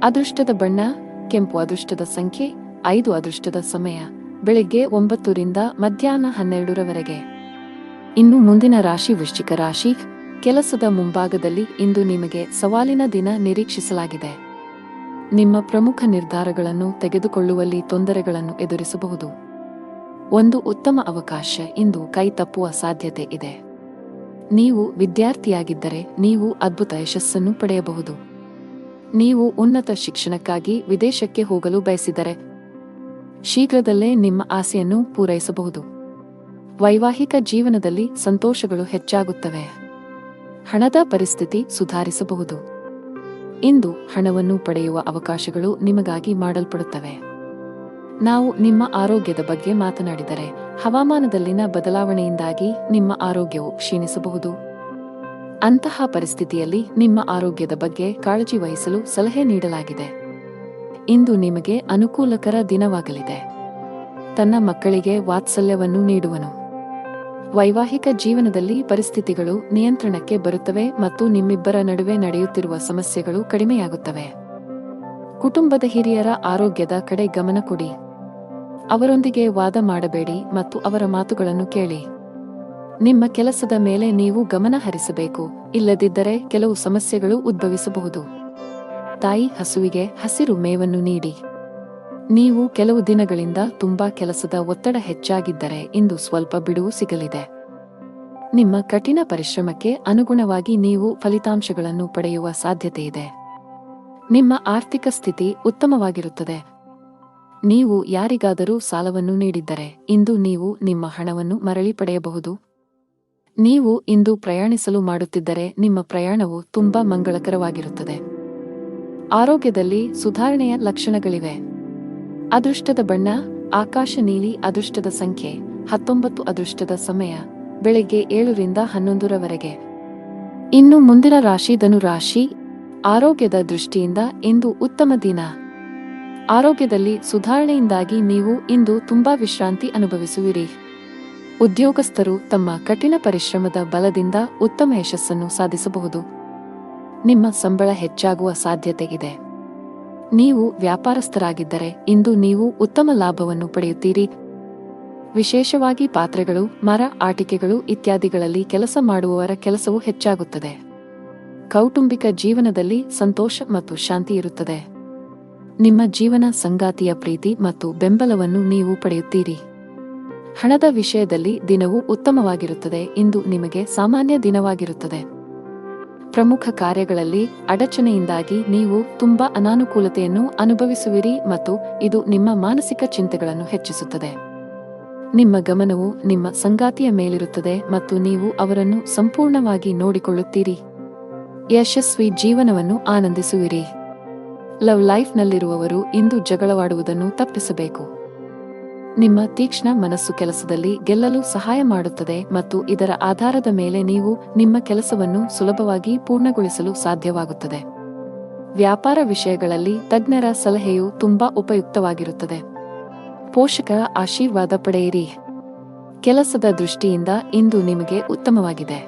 ಅದೃಷ್ಟದ ಬಣ್ಣ ಕೆಂಪು. ಅದೃಷ್ಟದ ಸಂಖ್ಯೆ 5. ಅದೃಷ್ಟದ ಸಮಯ ಬೆಳಿಗ್ಗೆ 9 ರಿಂದ ಮಧ್ಯಾಹ್ನ 12ರವರೆಗೆ. ಇನ್ನು ಮುಂದಿನ ರಾಶಿ ವೃಶ್ಚಿಕ ರಾಶಿ. ಕೆಲಸದ ಮುಂಭಾಗದಲ್ಲಿ ಇಂದು ನಿಮಗೆ ಸವಾಲಿನ ದಿನ ನಿರೀಕ್ಷಿಸಲಾಗಿದೆ. ನಿಮ್ಮ ಪ್ರಮುಖ ನಿರ್ಧಾರಗಳನ್ನು ತೆಗೆದುಕೊಳ್ಳುವಲ್ಲಿ ತೊಂದರೆಗಳನ್ನು ಎದುರಿಸಬಹುದು. ಒಂದು ಉತ್ತಮ ಅವಕಾಶ ಇಂದು ಕೈ ತಪ್ಪುವ ಸಾಧ್ಯತೆ ಇದೆ. ನೀವು ವಿದ್ಯಾರ್ಥಿಯಾಗಿದ್ದರೆ ನೀವು ಅದ್ಭುತ ಯಶಸ್ಸನ್ನು ಪಡೆಯಬಹುದು. ನೀವು ಉನ್ನತ ಶಿಕ್ಷಣಕ್ಕಾಗಿ ವಿದೇಶಕ್ಕೆ ಹೋಗಲು ಬಯಸಿದರೆ ಶೀಘ್ರದಲ್ಲೇ ನಿಮ್ಮ ಆಸೆಯನ್ನು ಪೂರೈಸಬಹುದು. ವೈವಾಹಿಕ ಜೀವನದಲ್ಲಿ ಸಂತೋಷಗಳು ಹೆಚ್ಚಾಗುತ್ತವೆ. ಹಣದ ಪರಿಸ್ಥಿತಿ ಸುಧಾರಿಸಬಹುದು. ಇಂದು ಹಣವನ್ನು ಪಡೆಯುವ ಅವಕಾಶಗಳು ನಿಮಗಾಗಿ ಮಾಡಲ್ಪಡುತ್ತವೆ. ನಾವು ನಿಮ್ಮ ಆರೋಗ್ಯದ ಬಗ್ಗೆ ಮಾತನಾಡಿದರೆ ಹವಾಮಾನದಲ್ಲಿನ ಬದಲಾವಣೆಯಿಂದಾಗಿ ನಿಮ್ಮ ಆರೋಗ್ಯವು ಕ್ಷೀಣಿಸಬಹುದು. ಅಂತಹ ಪರಿಸ್ಥಿತಿಯಲ್ಲಿ ನಿಮ್ಮ ಆರೋಗ್ಯದ ಬಗ್ಗೆ ಕಾಳಜಿ ವಹಿಸಲು ಸಲಹೆ ನೀಡಲಾಗಿದೆ. ಇಂದು ನಿಮಗೆ ಅನುಕೂಲಕರ ದಿನವಾಗಲಿದೆ. ತನ್ನ ಮಕ್ಕಳಿಗೆ ವಾತ್ಸಲ್ಯವನ್ನು ನೀಡುವನು. ವೈವಾಹಿಕ ಜೀವನದಲ್ಲಿ ಪರಿಸ್ಥಿತಿಗಳು ನಿಯಂತ್ರಣಕ್ಕೆ ಬರುತ್ತವೆ ಮತ್ತು ನಿಮ್ಮಿಬ್ಬರ ನಡುವೆ ನಡೆಯುತ್ತಿರುವ ಸಮಸ್ಯೆಗಳು ಕಡಿಮೆಯಾಗುತ್ತವೆ. ಕುಟುಂಬದ ಹಿರಿಯರ ಆರೋಗ್ಯದ ಕಡೆ ಗಮನ ಕೊಡಿ. ಅವರೊಂದಿಗೆ ವಾದ ಮಾಡಬೇಡಿ ಮತ್ತು ಅವರ ಮಾತುಗಳನ್ನು ಕೇಳಿ. ನಿಮ್ಮ ಕೆಲಸದ ಮೇಲೆ ನೀವು ಗಮನ ಹರಿಸಬೇಕು, ಇಲ್ಲದಿದ್ದರೆ ಕೆಲವು ಸಮಸ್ಯೆಗಳು ಉದ್ಭವಿಸಬಹುದು. ತಾಯಿ ಹಸುವಿಗೆ ಹಸಿರು ಮೇವನ್ನು ನೀಡಿ. ನೀವು ಕೆಲವು ದಿನಗಳಿಂದ ತುಂಬಾ ಕೆಲಸದ ಒತ್ತಡ ಹೆಚ್ಚಾಗಿದ್ದರೆ ಇಂದು ಸ್ವಲ್ಪ ಬಿಡುವು ಸಿಗಲಿದೆ. ನಿಮ್ಮ ಕಠಿಣ ಪರಿಶ್ರಮಕ್ಕೆ ಅನುಗುಣವಾಗಿ ನೀವು ಫಲಿತಾಂಶಗಳನ್ನು ಪಡೆಯುವ ಸಾಧ್ಯತೆಯಿದೆ. ನಿಮ್ಮ ಆರ್ಥಿಕ ಸ್ಥಿತಿ ಉತ್ತಮವಾಗಿರುತ್ತದೆ. ನೀವು ಯಾರಿಗಾದರೂ ಸಾಲವನ್ನು ನೀಡಿದ್ದರೆ ಇಂದು ನೀವು ನಿಮ್ಮ ಹಣವನ್ನು ಮರಳಿ ಪಡೆಯಬಹುದು. ನೀವು ಇಂದು ಪ್ರಯಾಣಿಸಲು ಮಾಡುತ್ತಿದ್ದರೆ ನಿಮ್ಮ ಪ್ರಯಾಣವು ತುಂಬಾ ಮಂಗಳಕರವಾಗಿರುತ್ತದೆ. ಆರೋಗ್ಯದಲ್ಲಿ ಸುಧಾರಣೆಯ ಲಕ್ಷಣಗಳಿವೆ. ಅದೃಷ್ಟದ ಬಣ್ಣ ಆಕಾಶ ನೀಲಿ. ಅದೃಷ್ಟದ ಸಂಖ್ಯೆ 19. ಅದೃಷ್ಟದ ಸಮಯ ಬೆಳಗ್ಗೆ 7 ರಿಂದ 11ರವರೆಗೆ. ಇನ್ನು ಮುಂದಿನ ರಾಶಿ ಧನು ರಾಶಿ. ಆರೋಗ್ಯದ ದೃಷ್ಟಿಯಿಂದ ಇಂದು ಉತ್ತಮ ದಿನ. ಆರೋಗ್ಯದಲ್ಲಿ ಸುಧಾರಣೆಯಿಂದಾಗಿ ನೀವು ಇಂದು ತುಂಬಾ ವಿಶ್ರಾಂತಿ ಅನುಭವಿಸುವಿರಿ. ಉದ್ಯೋಗಸ್ಥರು ತಮ್ಮ ಕಠಿಣ ಪರಿಶ್ರಮದ ಬಲದಿಂದ ಉತ್ತಮ ಯಶಸ್ಸನ್ನು ಸಾಧಿಸಬಹುದು. ನಿಮ್ಮ ಸಂಬಳ ಹೆಚ್ಚಾಗುವ ಸಾಧ್ಯತೆ ಇದೆ. ನೀವು ವ್ಯಾಪಾರಸ್ಥರಾಗಿದ್ದರೆ ಇಂದು ನೀವು ಉತ್ತಮ ಲಾಭವನ್ನು ಪಡೆಯುತ್ತೀರಿ. ವಿಶೇಷವಾಗಿ ಪಾತ್ರೆಗಳು, ಮರ, ಆಟಿಕೆಗಳು ಇತ್ಯಾದಿಗಳಲ್ಲಿ ಕೆಲಸ ಮಾಡುವವರ ಕೆಲಸವು ಹೆಚ್ಚಾಗುತ್ತದೆ. ಕೌಟುಂಬಿಕ ಜೀವನದಲ್ಲಿ ಸಂತೋಷ ಮತ್ತು ಶಾಂತಿ ಇರುತ್ತದೆ. ನಿಮ್ಮ ಜೀವನ ಸಂಗಾತಿಯ ಪ್ರೀತಿ ಮತ್ತು ಬೆಂಬಲವನ್ನು ನೀವು ಪಡೆಯುತ್ತೀರಿ. ಹಣದ ವಿಷಯದಲ್ಲಿ ದಿನವು ಉತ್ತಮವಾಗಿರುತ್ತದೆ. ಇಂದು ನಿಮಗೆ ಸಾಮಾನ್ಯ ದಿನವಾಗಿರುತ್ತದೆ. ಪ್ರಮುಖ ಕಾರ್ಯಗಳಲ್ಲಿ ಅಡಚಣೆಯಿಂದಾಗಿ ನೀವು ತುಂಬಾ ಅನಾನುಕೂಲತೆಯನ್ನು ಅನುಭವಿಸುವಿರಿ ಮತ್ತು ಇದು ನಿಮ್ಮ ಮಾನಸಿಕ ಚಿಂತೆಗಳನ್ನು ಹೆಚ್ಚಿಸುತ್ತದೆ. ನಿಮ್ಮ ಗಮನವು ನಿಮ್ಮ ಸಂಗಾತಿಯ ಮೇಲಿರುತ್ತದೆ ಮತ್ತು ನೀವು ಅವರನ್ನು ಸಂಪೂರ್ಣವಾಗಿ ನೋಡಿಕೊಳ್ಳುತ್ತೀರಿ. ಯಶಸ್ವಿ ಜೀವನವನ್ನು ಆನಂದಿಸುವಿರಿ. ಲವ್ ಲೈಫ್ನಲ್ಲಿರುವವರು ಇಂದು ಜಗಳವಾಡುವುದನ್ನು ತಪ್ಪಿಸಬೇಕು. ನಿಮ್ಮ ತೀಕ್ಷ್ಣ ಮನಸ್ಸು ಕೆಲಸದಲ್ಲಿ ಗೆಲ್ಲಲು ಸಹಾಯ ಮಾಡುತ್ತದೆ ಮತ್ತು ಇದರ ಆಧಾರದ ಮೇಲೆ ನೀವು ನಿಮ್ಮ ಕೆಲಸವನ್ನು ಸುಲಭವಾಗಿ ಪೂರ್ಣಗೊಳಿಸಲು ಸಾಧ್ಯವಾಗುತ್ತದೆ. ವ್ಯಾಪಾರ ವಿಷಯಗಳಲ್ಲಿ ತಜ್ಞರ ಸಲಹೆಯು ತುಂಬಾ ಉಪಯುಕ್ತವಾಗಿರುತ್ತದೆ. ಪೋಷಕರ ಆಶೀರ್ವಾದ ಪಡೆಯಿರಿ. ಕೆಲಸದ ದೃಷ್ಟಿಯಿಂದ ಇಂದು ನಿಮಗೆ ಉತ್ತಮವಾಗಿದೆ.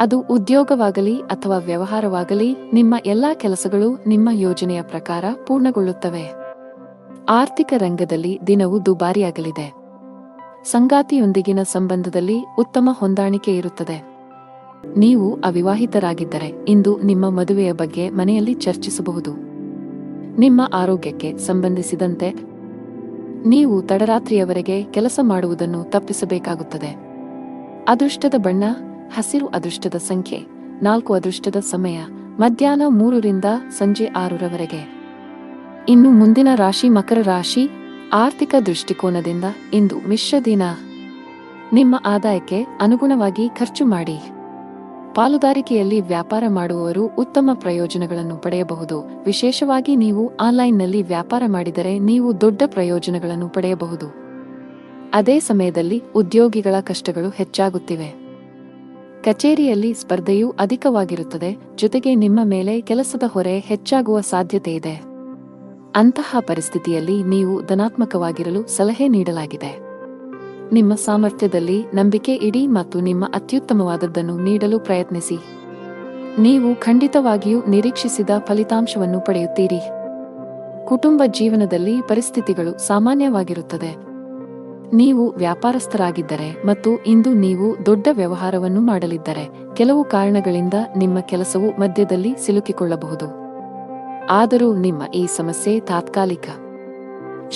ಅದು ಉದ್ಯೋಗವಾಗಲಿ ಅಥವಾ ವ್ಯವಹಾರವಾಗಲಿ, ನಿಮ್ಮ ಎಲ್ಲಾ ಕೆಲಸಗಳು ನಿಮ್ಮ ಯೋಜನೆಯ ಪ್ರಕಾರ ಪೂರ್ಣಗೊಳ್ಳುತ್ತವೆ. ಆರ್ಥಿಕ ರಂಗದಲ್ಲಿ ದಿನವು ದುಬಾರಿಯಾಗಲಿದೆ. ಸಂಗಾತಿಯೊಂದಿಗಿನ ಸಂಬಂಧದಲ್ಲಿ ಉತ್ತಮ ಹೊಂದಾಣಿಕೆ ಇರುತ್ತದೆ. ನೀವು ಅವಿವಾಹಿತರಾಗಿದ್ದರೆ ಇಂದು ನಿಮ್ಮ ಮದುವೆಯ ಬಗ್ಗೆ ಮನೆಯಲ್ಲಿ ಚರ್ಚಿಸಬಹುದು. ನಿಮ್ಮ ಆರೋಗ್ಯಕ್ಕೆ ಸಂಬಂಧಿಸಿದಂತೆ ನೀವು ತಡರಾತ್ರಿಯವರೆಗೆ ಕೆಲಸ ಮಾಡುವುದನ್ನು ತಪ್ಪಿಸಬೇಕಾಗುತ್ತದೆ. ಅದೃಷ್ಟದ ಬಣ್ಣ ಹಸಿರು. ಅದೃಷ್ಟದ ಸಂಖ್ಯೆ 4. ಅದೃಷ್ಟದ ಸಮಯ ಮಧ್ಯಾಹ್ನ 3 ರಿಂದ ಸಂಜೆ 6ರವರೆಗೆ. ಇನ್ನು ಮುಂದಿನ ರಾಶಿ ಮಕರ ರಾಶಿ. ಆರ್ಥಿಕ ದೃಷ್ಟಿಕೋನದಿಂದ ಇಂದು ಮಿಶ್ರ ದಿನ. ನಿಮ್ಮ ಆದಾಯಕ್ಕೆ ಅನುಗುಣವಾಗಿ ಖರ್ಚು ಮಾಡಿ. ಪಾಲುದಾರಿಕೆಯಲ್ಲಿ ವ್ಯಾಪಾರ ಮಾಡುವವರು ಉತ್ತಮ ಪ್ರಯೋಜನಗಳನ್ನು ಪಡೆಯಬಹುದು. ವಿಶೇಷವಾಗಿ ನೀವು ಆನ್ಲೈನ್ನಲ್ಲಿ ವ್ಯಾಪಾರ ಮಾಡಿದರೆ ನೀವು ದೊಡ್ಡ ಪ್ರಯೋಜನಗಳನ್ನು ಪಡೆಯಬಹುದು. ಅದೇ ಸಮಯದಲ್ಲಿ ಉದ್ಯೋಗಿಗಳ ಕಷ್ಟಗಳು ಹೆಚ್ಚಾಗುತ್ತಿವೆ. ಕಚೇರಿಯಲ್ಲಿ ಸ್ಪರ್ಧೆಯೂ ಅಧಿಕವಾಗಿರುತ್ತದೆ, ಜೊತೆಗೆ ನಿಮ್ಮ ಮೇಲೆ ಕೆಲಸದ ಹೊರೆ ಹೆಚ್ಚಾಗುವ ಸಾಧ್ಯತೆ ಇದೆ. ಅಂತಹ ಪರಿಸ್ಥಿತಿಯಲ್ಲಿ ನೀವು ಧನಾತ್ಮಕವಾಗಿರಲು ಸಲಹೆ ನೀಡಲಾಗಿದೆ. ನಿಮ್ಮ ಸಾಮರ್ಥ್ಯದಲ್ಲಿ ನಂಬಿಕೆ ಇಡಿ ಮತ್ತು ನಿಮ್ಮ ಅತ್ಯುತ್ತಮವಾದದ್ದನ್ನು ನೀಡಲು ಪ್ರಯತ್ನಿಸಿ. ನೀವು ಖಂಡಿತವಾಗಿಯೂ ನಿರೀಕ್ಷಿಸಿದ ಫಲಿತಾಂಶವನ್ನು ಪಡೆಯುತ್ತೀರಿ. ಕುಟುಂಬ ಜೀವನದಲ್ಲಿ ಪರಿಸ್ಥಿತಿಗಳು ಸಾಮಾನ್ಯವಾಗಿರುತ್ತದೆ. ನೀವು ವ್ಯಾಪಾರಸ್ಥರಾಗಿದ್ದರೆ ಮತ್ತು ಇಂದು ನೀವು ದೊಡ್ಡ ವ್ಯವಹಾರವನ್ನು ಮಾಡಲಿದ್ದರೆ, ಕೆಲವು ಕಾರಣಗಳಿಂದ ನಿಮ್ಮ ಕೆಲಸವು ಮಧ್ಯದಲ್ಲಿ ಸಿಲುಕಿಕೊಳ್ಳಬಹುದು. ಆದರೂ ನಿಮ್ಮ ಈ ಸಮಸ್ಯೆ ತಾತ್ಕಾಲಿಕ.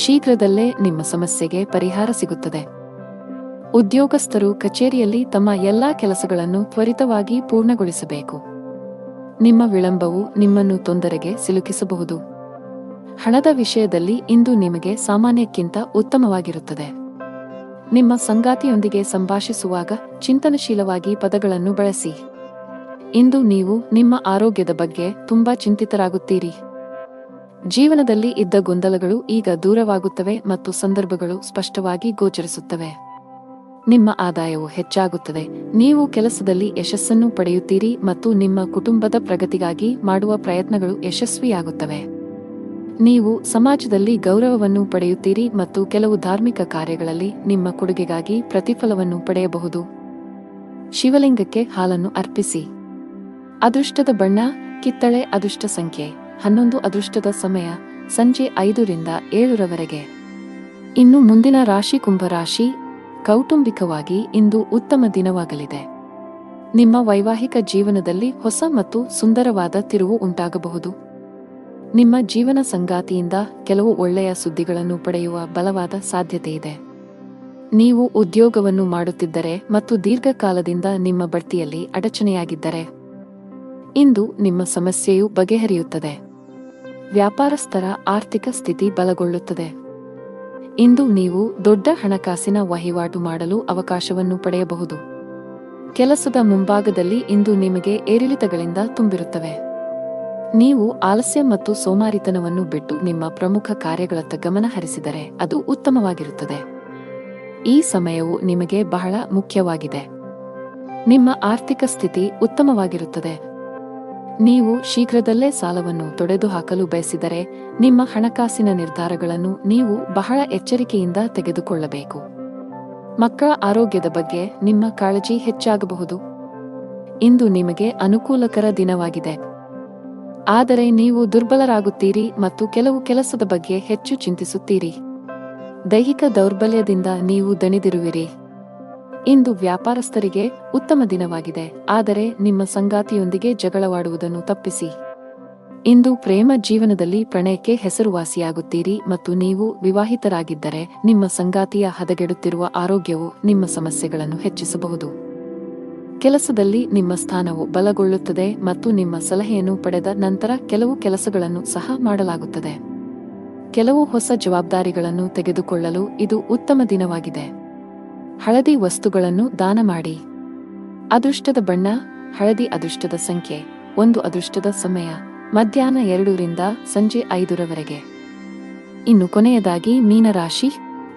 ಶೀಘ್ರದಲ್ಲೇ ನಿಮ್ಮ ಸಮಸ್ಯೆಗೆ ಪರಿಹಾರ ಸಿಗುತ್ತದೆ. ಉದ್ಯೋಗಸ್ಥರು ಕಚೇರಿಯಲ್ಲಿ ತಮ್ಮ ಎಲ್ಲಾ ಕೆಲಸಗಳನ್ನು ತ್ವರಿತವಾಗಿ ಪೂರ್ಣಗೊಳಿಸಬೇಕು. ನಿಮ್ಮ ವಿಳಂಬವು ನಿಮ್ಮನ್ನು ತೊಂದರೆಗೆ ಸಿಲುಕಿಸಬಹುದು. ಹಣದ ವಿಷಯದಲ್ಲಿ ಇಂದು ನಿಮಗೆ ಸಾಮಾನ್ಯಕ್ಕಿಂತ ಉತ್ತಮವಾಗಿರುತ್ತದೆ. ನಿಮ್ಮ ಸಂಗಾತಿಯೊಂದಿಗೆ ಸಂಭಾಷಿಸುವಾಗ ಚಿಂತನಶೀಲವಾಗಿ ಪದಗಳನ್ನು ಬಳಸಿ. ಇಂದು ನೀವು ನಿಮ್ಮ ಆರೋಗ್ಯದ ಬಗ್ಗೆ ತುಂಬಾ ಚಿಂತಿತರಾಗುತ್ತೀರಿ. ಜೀವನದಲ್ಲಿ ಇದ್ದ ಗೊಂದಲಗಳು ಈಗ ದೂರವಾಗುತ್ತವೆ ಮತ್ತು ಸಂದರ್ಭಗಳು ಸ್ಪಷ್ಟವಾಗಿ ಗೋಚರಿಸುತ್ತವೆ. ನಿಮ್ಮ ಆದಾಯವು ಹೆಚ್ಚಾಗುತ್ತದೆ, ನೀವು ಕೆಲಸದಲ್ಲಿ ಯಶಸ್ಸನ್ನು ಪಡೆಯುತ್ತೀರಿ ಮತ್ತು ನಿಮ್ಮ ಕುಟುಂಬದ ಪ್ರಗತಿಗಾಗಿ ಮಾಡುವ ಪ್ರಯತ್ನಗಳು ಯಶಸ್ವಿಯಾಗುತ್ತವೆ. ನೀವು ಸಮಾಜದಲ್ಲಿ ಗೌರವವನ್ನು ಪಡೆಯುತ್ತೀರಿ ಮತ್ತು ಕೆಲವು ಧಾರ್ಮಿಕ ಕಾರ್ಯಗಳಲ್ಲಿ ನಿಮ್ಮ ಕೊಡುಗೆಗಾಗಿ ಪ್ರತಿಫಲವನ್ನು ಪಡೆಯಬಹುದು. ಶಿವಲಿಂಗಕ್ಕೆ ಹಾಲನ್ನು ಅರ್ಪಿಸಿ. ಅದೃಷ್ಟದ ಬಣ್ಣ ಕಿತ್ತಳೆ. ಅದೃಷ್ಟ ಸಂಖ್ಯೆ 11. ಅದೃಷ್ಟದ ಸಮಯ ಸಂಜೆ 5 ರಿಂದ 7 ರವರೆಗೆ. ಇನ್ನು ಮುಂದಿನ ರಾಶಿ ಕುಂಭರಾಶಿ. ಕೌಟುಂಬಿಕವಾಗಿ ಇಂದು ಉತ್ತಮ ದಿನವಾಗಲಿದೆ. ನಿಮ್ಮ ವೈವಾಹಿಕ ಜೀವನದಲ್ಲಿ ಹೊಸ ಮತ್ತು ಸುಂದರವಾದ ತಿರುವು ಉಂಟಾಗಬಹುದು. ನಿಮ್ಮ ಜೀವನ ಸಂಗಾತಿಯಿಂದ ಕೆಲವು ಒಳ್ಳೆಯ ಸುದ್ದಿಗಳನ್ನು ಪಡೆಯುವ ಬಲವಾದ ಸಾಧ್ಯತೆಯಿದೆ. ನೀವು ಉದ್ಯೋಗವನ್ನು ಮಾಡುತ್ತಿದ್ದರೆ ಮತ್ತು ದೀರ್ಘಕಾಲದಿಂದ ನಿಮ್ಮ ಬಡ್ತಿಯಲ್ಲಿ ಅಡಚಣೆಯಾಗಿದ್ದರೆ, ಇಂದು ನಿಮ್ಮ ಸಮಸ್ಯೆಯು ಬಗೆಹರಿಯುತ್ತದೆ. ವ್ಯಾಪಾರಸ್ಥರ ಆರ್ಥಿಕ ಸ್ಥಿತಿ ಬಲಗೊಳ್ಳುತ್ತದೆ. ಇಂದು ನೀವು ದೊಡ್ಡ ಹಣಕಾಸಿನ ವಹಿವಾಟು ಮಾಡಲು ಅವಕಾಶವನ್ನು ಪಡೆಯಬಹುದು. ಕೆಲಸದ ಮುಂಭಾಗದಲ್ಲಿ ಇಂದು ನಿಮಗೆ ಏರಿಳಿತಗಳಿಂದ ತುಂಬಿರುತ್ತವೆ. ನೀವು ಆಲಸ್ಯ ಮತ್ತು ಸೋಮಾರಿತನವನ್ನು ಬಿಟ್ಟು ನಿಮ್ಮ ಪ್ರಮುಖ ಕಾರ್ಯಗಳತ್ತ ಗಮನ ಹರಿಸಿದರೆ ಅದು ಉತ್ತಮವಾಗಿರುತ್ತದೆ. ಈ ಸಮಯವು ನಿಮಗೆ ಬಹಳ ಮುಖ್ಯವಾಗಿದೆ. ನಿಮ್ಮ ಆರ್ಥಿಕ ಸ್ಥಿತಿ ಉತ್ತಮವಾಗಿರುತ್ತದೆ. ನೀವು ಶೀಘ್ರದಲ್ಲೇ ಸಾಲವನ್ನು ತೊಡೆದುಹಾಕಲು ಬಯಸಿದರೆ, ನಿಮ್ಮ ಹಣಕಾಸಿನ ನಿರ್ಧಾರಗಳನ್ನು ನೀವು ಬಹಳ ಎಚ್ಚರಿಕೆಯಿಂದ ತೆಗೆದುಕೊಳ್ಳಬೇಕು. ಮಕ್ಕಳ ಆರೋಗ್ಯದ ಬಗ್ಗೆ ನಿಮ್ಮ ಕಾಳಜಿ ಹೆಚ್ಚಾಗಬಹುದು. ಇಂದು ನಿಮಗೆ ಅನುಕೂಲಕರ ದಿನವಾಗಿದೆ. ಆದರೆ ನೀವು ದುರ್ಬಲರಾಗುತ್ತೀರಿ ಮತ್ತು ಕೆಲವು ಕೆಲಸದ ಬಗ್ಗೆ ಹೆಚ್ಚು ಚಿಂತಿಸುತ್ತೀರಿ. ದೈಹಿಕ ದೌರ್ಬಲ್ಯದಿಂದ ನೀವು ದಣಿದಿರುವಿರಿ. ಇಂದು ವ್ಯಾಪಾರಸ್ಥರಿಗೆ ಉತ್ತಮ ದಿನವಾಗಿದೆ, ಆದರೆ ನಿಮ್ಮ ಸಂಗಾತಿಯೊಂದಿಗೆ ಜಗಳವಾಡುವುದನ್ನು ತಪ್ಪಿಸಿ. ಇಂದು ಪ್ರೇಮ ಜೀವನದಲ್ಲಿ ಪ್ರಣಯಕ್ಕೆ ಹೆಸರುವಾಸಿಯಾಗುತ್ತೀರಿ ಮತ್ತು ನೀವು ವಿವಾಹಿತರಾಗಿದ್ದರೆ ನಿಮ್ಮ ಸಂಗಾತಿಯ ಹದಗೆಡುತ್ತಿರುವ ಆರೋಗ್ಯವು ನಿಮ್ಮ ಸಮಸ್ಯೆಗಳನ್ನು ಹೆಚ್ಚಿಸಬಹುದು. ಕೆಲಸದಲ್ಲಿ ನಿಮ್ಮ ಸ್ಥಾನವು ಬಲಗೊಳ್ಳುತ್ತದೆ ಮತ್ತು ನಿಮ್ಮ ಸಲಹೆಯನ್ನು ಪಡೆದ ನಂತರ ಕೆಲವು ಕೆಲಸಗಳನ್ನು ಸಹ ಮಾಡಲಾಗುತ್ತದೆ. ಕೆಲವು ಹೊಸ ಜವಾಬ್ದಾರಿಗಳನ್ನು ತೆಗೆದುಕೊಳ್ಳಲು ಇದು ಉತ್ತಮ ದಿನವಾಗಿದೆ. ಹಳದಿ ವಸ್ತುಗಳನ್ನು ದಾನ ಮಾಡಿ. ಅದೃಷ್ಟದ ಬಣ್ಣ ಹಳದಿ. ಅದೃಷ್ಟದ ಸಂಖ್ಯೆ 1. ಅದೃಷ್ಟದ ಸಮಯ ಮಧ್ಯಾಹ್ನ 2 ರಿಂದ ಸಂಜೆ 5 ರವರೆಗೆ. ಇನ್ನು ಕೊನೆಯದಾಗಿ ಮೀನರಾಶಿ.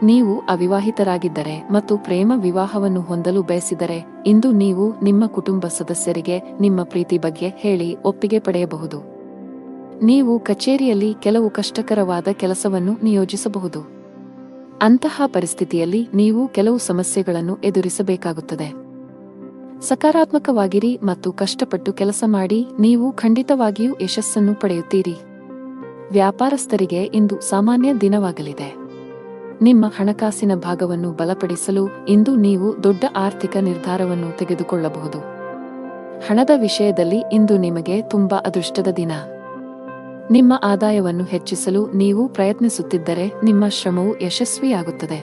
ನೀವು ಅವಿವಾಹಿತರಾಗಿದ್ದರೆ ಮತ್ತು ಪ್ರೇಮ ವಿವಾಹವನ್ನು ಹೊಂದಲು ಬಯಸಿದರೆ, ಇಂದು ನೀವು ನಿಮ್ಮ ಕುಟುಂಬ ಸದಸ್ಯರಿಗೆ ನಿಮ್ಮ ಪ್ರೀತಿ ಬಗ್ಗೆ ಹೇಳಿ ಒಪ್ಪಿಗೆ ಪಡೆಯಬಹುದು. ನೀವು ಕಚೇರಿಯಲ್ಲಿ ಕೆಲವು ಕಷ್ಟಕರವಾದ ಕೆಲಸವನ್ನು ನಿಯೋಜಿಸಬಹುದು. ಅಂತಹ ಪರಿಸ್ಥಿತಿಯಲ್ಲಿ ನೀವು ಕೆಲವು ಸಮಸ್ಯೆಗಳನ್ನು ಎದುರಿಸಬೇಕಾಗುತ್ತದೆ. ಸಕಾರಾತ್ಮಕವಾಗಿರಿ ಮತ್ತು ಕಷ್ಟಪಟ್ಟು ಕೆಲಸ ಮಾಡಿ, ನೀವು ಖಂಡಿತವಾಗಿಯೂ ಯಶಸ್ಸನ್ನು ಪಡೆಯುತ್ತೀರಿ. ವ್ಯಾಪಾರಸ್ಥರಿಗೆ ಇಂದು ಸಾಮಾನ್ಯ ದಿನವಾಗಲಿದೆ. ನಿಮ್ಮ ಹಣಕಾಸಿನ ಭಾಗವನ್ನು ಬಲಪಡಿಸಲು ಇಂದು ನೀವು ದೊಡ್ಡ ಆರ್ಥಿಕ ನಿರ್ಧಾರವನ್ನು ತೆಗೆದುಕೊಳ್ಳಬಹುದು. ಹಣದ ವಿಷಯದಲ್ಲಿ ಇಂದು ನಿಮಗೆ ತುಂಬಾ ಅದೃಷ್ಟದ ದಿನ. ನಿಮ್ಮ ಆದಾಯವನ್ನು ಹೆಚ್ಚಿಸಲು ನೀವು ಪ್ರಯತ್ನಿಸುತ್ತಿದ್ದರೆ ನಿಮ್ಮ ಶ್ರಮವು ಯಶಸ್ವಿಯಾಗುತ್ತದೆ.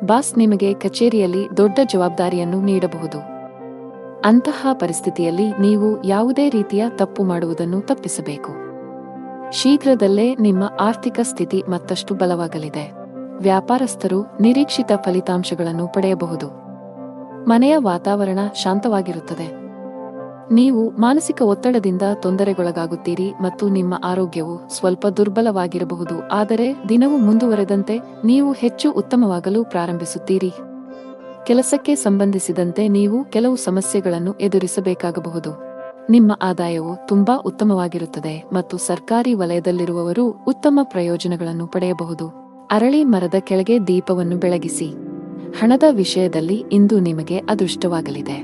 ಬಾಸ್ ನಿಮಗೆ ಕಚೇರಿಯಲ್ಲಿ ದೊಡ್ಡ ಜವಾಬ್ದಾರಿಯನ್ನು ನೀಡಬಹುದು. ಅಂತಹ ಪರಿಸ್ಥಿತಿಯಲ್ಲಿ ನೀವು ಯಾವುದೇ ರೀತಿಯ ತಪ್ಪು ಮಾಡುವುದನ್ನು ತಪ್ಪಿಸಬೇಕು. ಶೀಘ್ರದಲ್ಲೇ ನಿಮ್ಮ ಆರ್ಥಿಕ ಸ್ಥಿತಿ ಮತ್ತಷ್ಟು ಬಲವಾಗಲಿದೆ. ವ್ಯಾಪಾರಸ್ಥರು ನಿರೀಕ್ಷಿತ ಫಲಿತಾಂಶಗಳನ್ನು ಪಡೆಯಬಹುದು. ಮನೆಯ ವಾತಾವರಣ ಶಾಂತವಾಗಿರುತ್ತದೆ. ನೀವು ಮಾನಸಿಕ ಒತ್ತಡದಿಂದ ತೊಂದರೆಗೊಳಗಾಗುತ್ತೀರಿ ಮತ್ತು ನಿಮ್ಮ ಆರೋಗ್ಯವು ಸ್ವಲ್ಪ ದುರ್ಬಲವಾಗಿರಬಹುದು, ಆದರೆ ದಿನವು ಮುಂದುವರೆದಂತೆ ನೀವು ಹೆಚ್ಚು ಉತ್ತಮವಾಗಲು ಪ್ರಾರಂಭಿಸುತ್ತೀರಿ. ಕೆಲಸಕ್ಕೆ ಸಂಬಂಧಿಸಿದಂತೆ ನೀವು ಕೆಲವು ಸಮಸ್ಯೆಗಳನ್ನು ಎದುರಿಸಬೇಕಾಗಬಹುದು. ನಿಮ್ಮ ಆದಾಯವು ತುಂಬಾ ಉತ್ತಮವಾಗಿರುತ್ತದೆ ಮತ್ತು ಸರ್ಕಾರಿ ವಲಯದಲ್ಲಿರುವವರು ಉತ್ತಮ ಪ್ರಯೋಜನಗಳನ್ನು ಪಡೆಯಬಹುದು. ಅರಳಿ ಮರದ ಕೆಳಗೆ ದೀಪವನ್ನು ಬೆಳಗಿಸಿ. ಹಣದ ವಿಷಯದಲ್ಲಿ ಇಂದು ನಿಮಗೆ ಅದೃಷ್ಟವಾಗಲಿದೆ.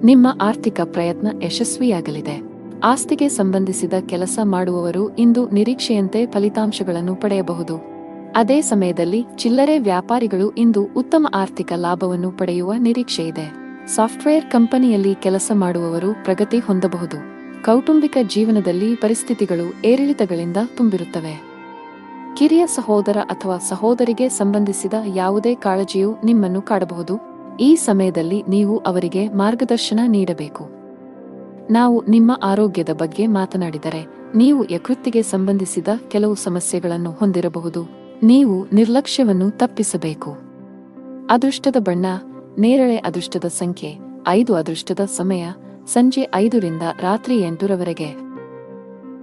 ನಿಮ್ಮ ಆರ್ಥಿಕ ಪ್ರಯತ್ನ ಯಶಸ್ವಿಯಾಗಲಿದೆ. ಆಸ್ತಿಗೆ ಸಂಬಂಧಿಸಿದ ಕೆಲಸ ಮಾಡುವವರು ಇಂದು ನಿರೀಕ್ಷೆಯಂತೆ ಫಲಿತಾಂಶಗಳನ್ನು ಪಡೆಯಬಹುದು. ಅದೇ ಸಮಯದಲ್ಲಿ ಚಿಲ್ಲರೆ ವ್ಯಾಪಾರಿಗಳು ಇಂದು ಉತ್ತಮ ಆರ್ಥಿಕ ಲಾಭವನ್ನು ಪಡೆಯುವ ನಿರೀಕ್ಷೆಯಿದೆ. ಸಾಫ್ಟ್ವೇರ್ ಕಂಪನಿಯಲ್ಲಿ ಕೆಲಸ ಮಾಡುವವರು ಪ್ರಗತಿ ಹೊಂದಬಹುದು. ಕೌಟುಂಬಿಕ ಜೀವನದಲ್ಲಿ ಪರಿಸ್ಥಿತಿಗಳು ಏರಿಳಿತಗಳಿಂದ ತುಂಬಿರುತ್ತವೆ. ಕಿರಿಯ ಸಹೋದರ ಅಥವಾ ಸಹೋದರಿಗೆ ಸಂಬಂಧಿಸಿದ ಯಾವುದೇ ಕಾಳಜಿಯು ನಿಮ್ಮನ್ನು ಕಾಡಬಹುದು. ಈ ಸಮಯದಲ್ಲಿ ನೀವು ಅವರಿಗೆ ಮಾರ್ಗದರ್ಶನ ನೀಡಬೇಕು. ನಾವು ನಿಮ್ಮ ಆರೋಗ್ಯದ ಬಗ್ಗೆ ಮಾತನಾಡಿದರೆ, ನೀವು ಯಕೃತ್ತಿಗೆ ಸಂಬಂಧಿಸಿದ ಕೆಲವು ಸಮಸ್ಯೆಗಳನ್ನು ಹೊಂದಿರಬಹುದು. ನೀವು ನಿರ್ಲಕ್ಷ್ಯವನ್ನು ತಪ್ಪಿಸಬೇಕು. ಅದೃಷ್ಟದ ಬಣ್ಣ ನೇರಳೆ. ಅದೃಷ್ಟದ ಸಂಖ್ಯೆ 5. ಅದೃಷ್ಟದ ಸಮಯ ಸಂಜೆ 5 ರಿಂದ ರಾತ್ರಿ 8 ರವರೆಗೆ.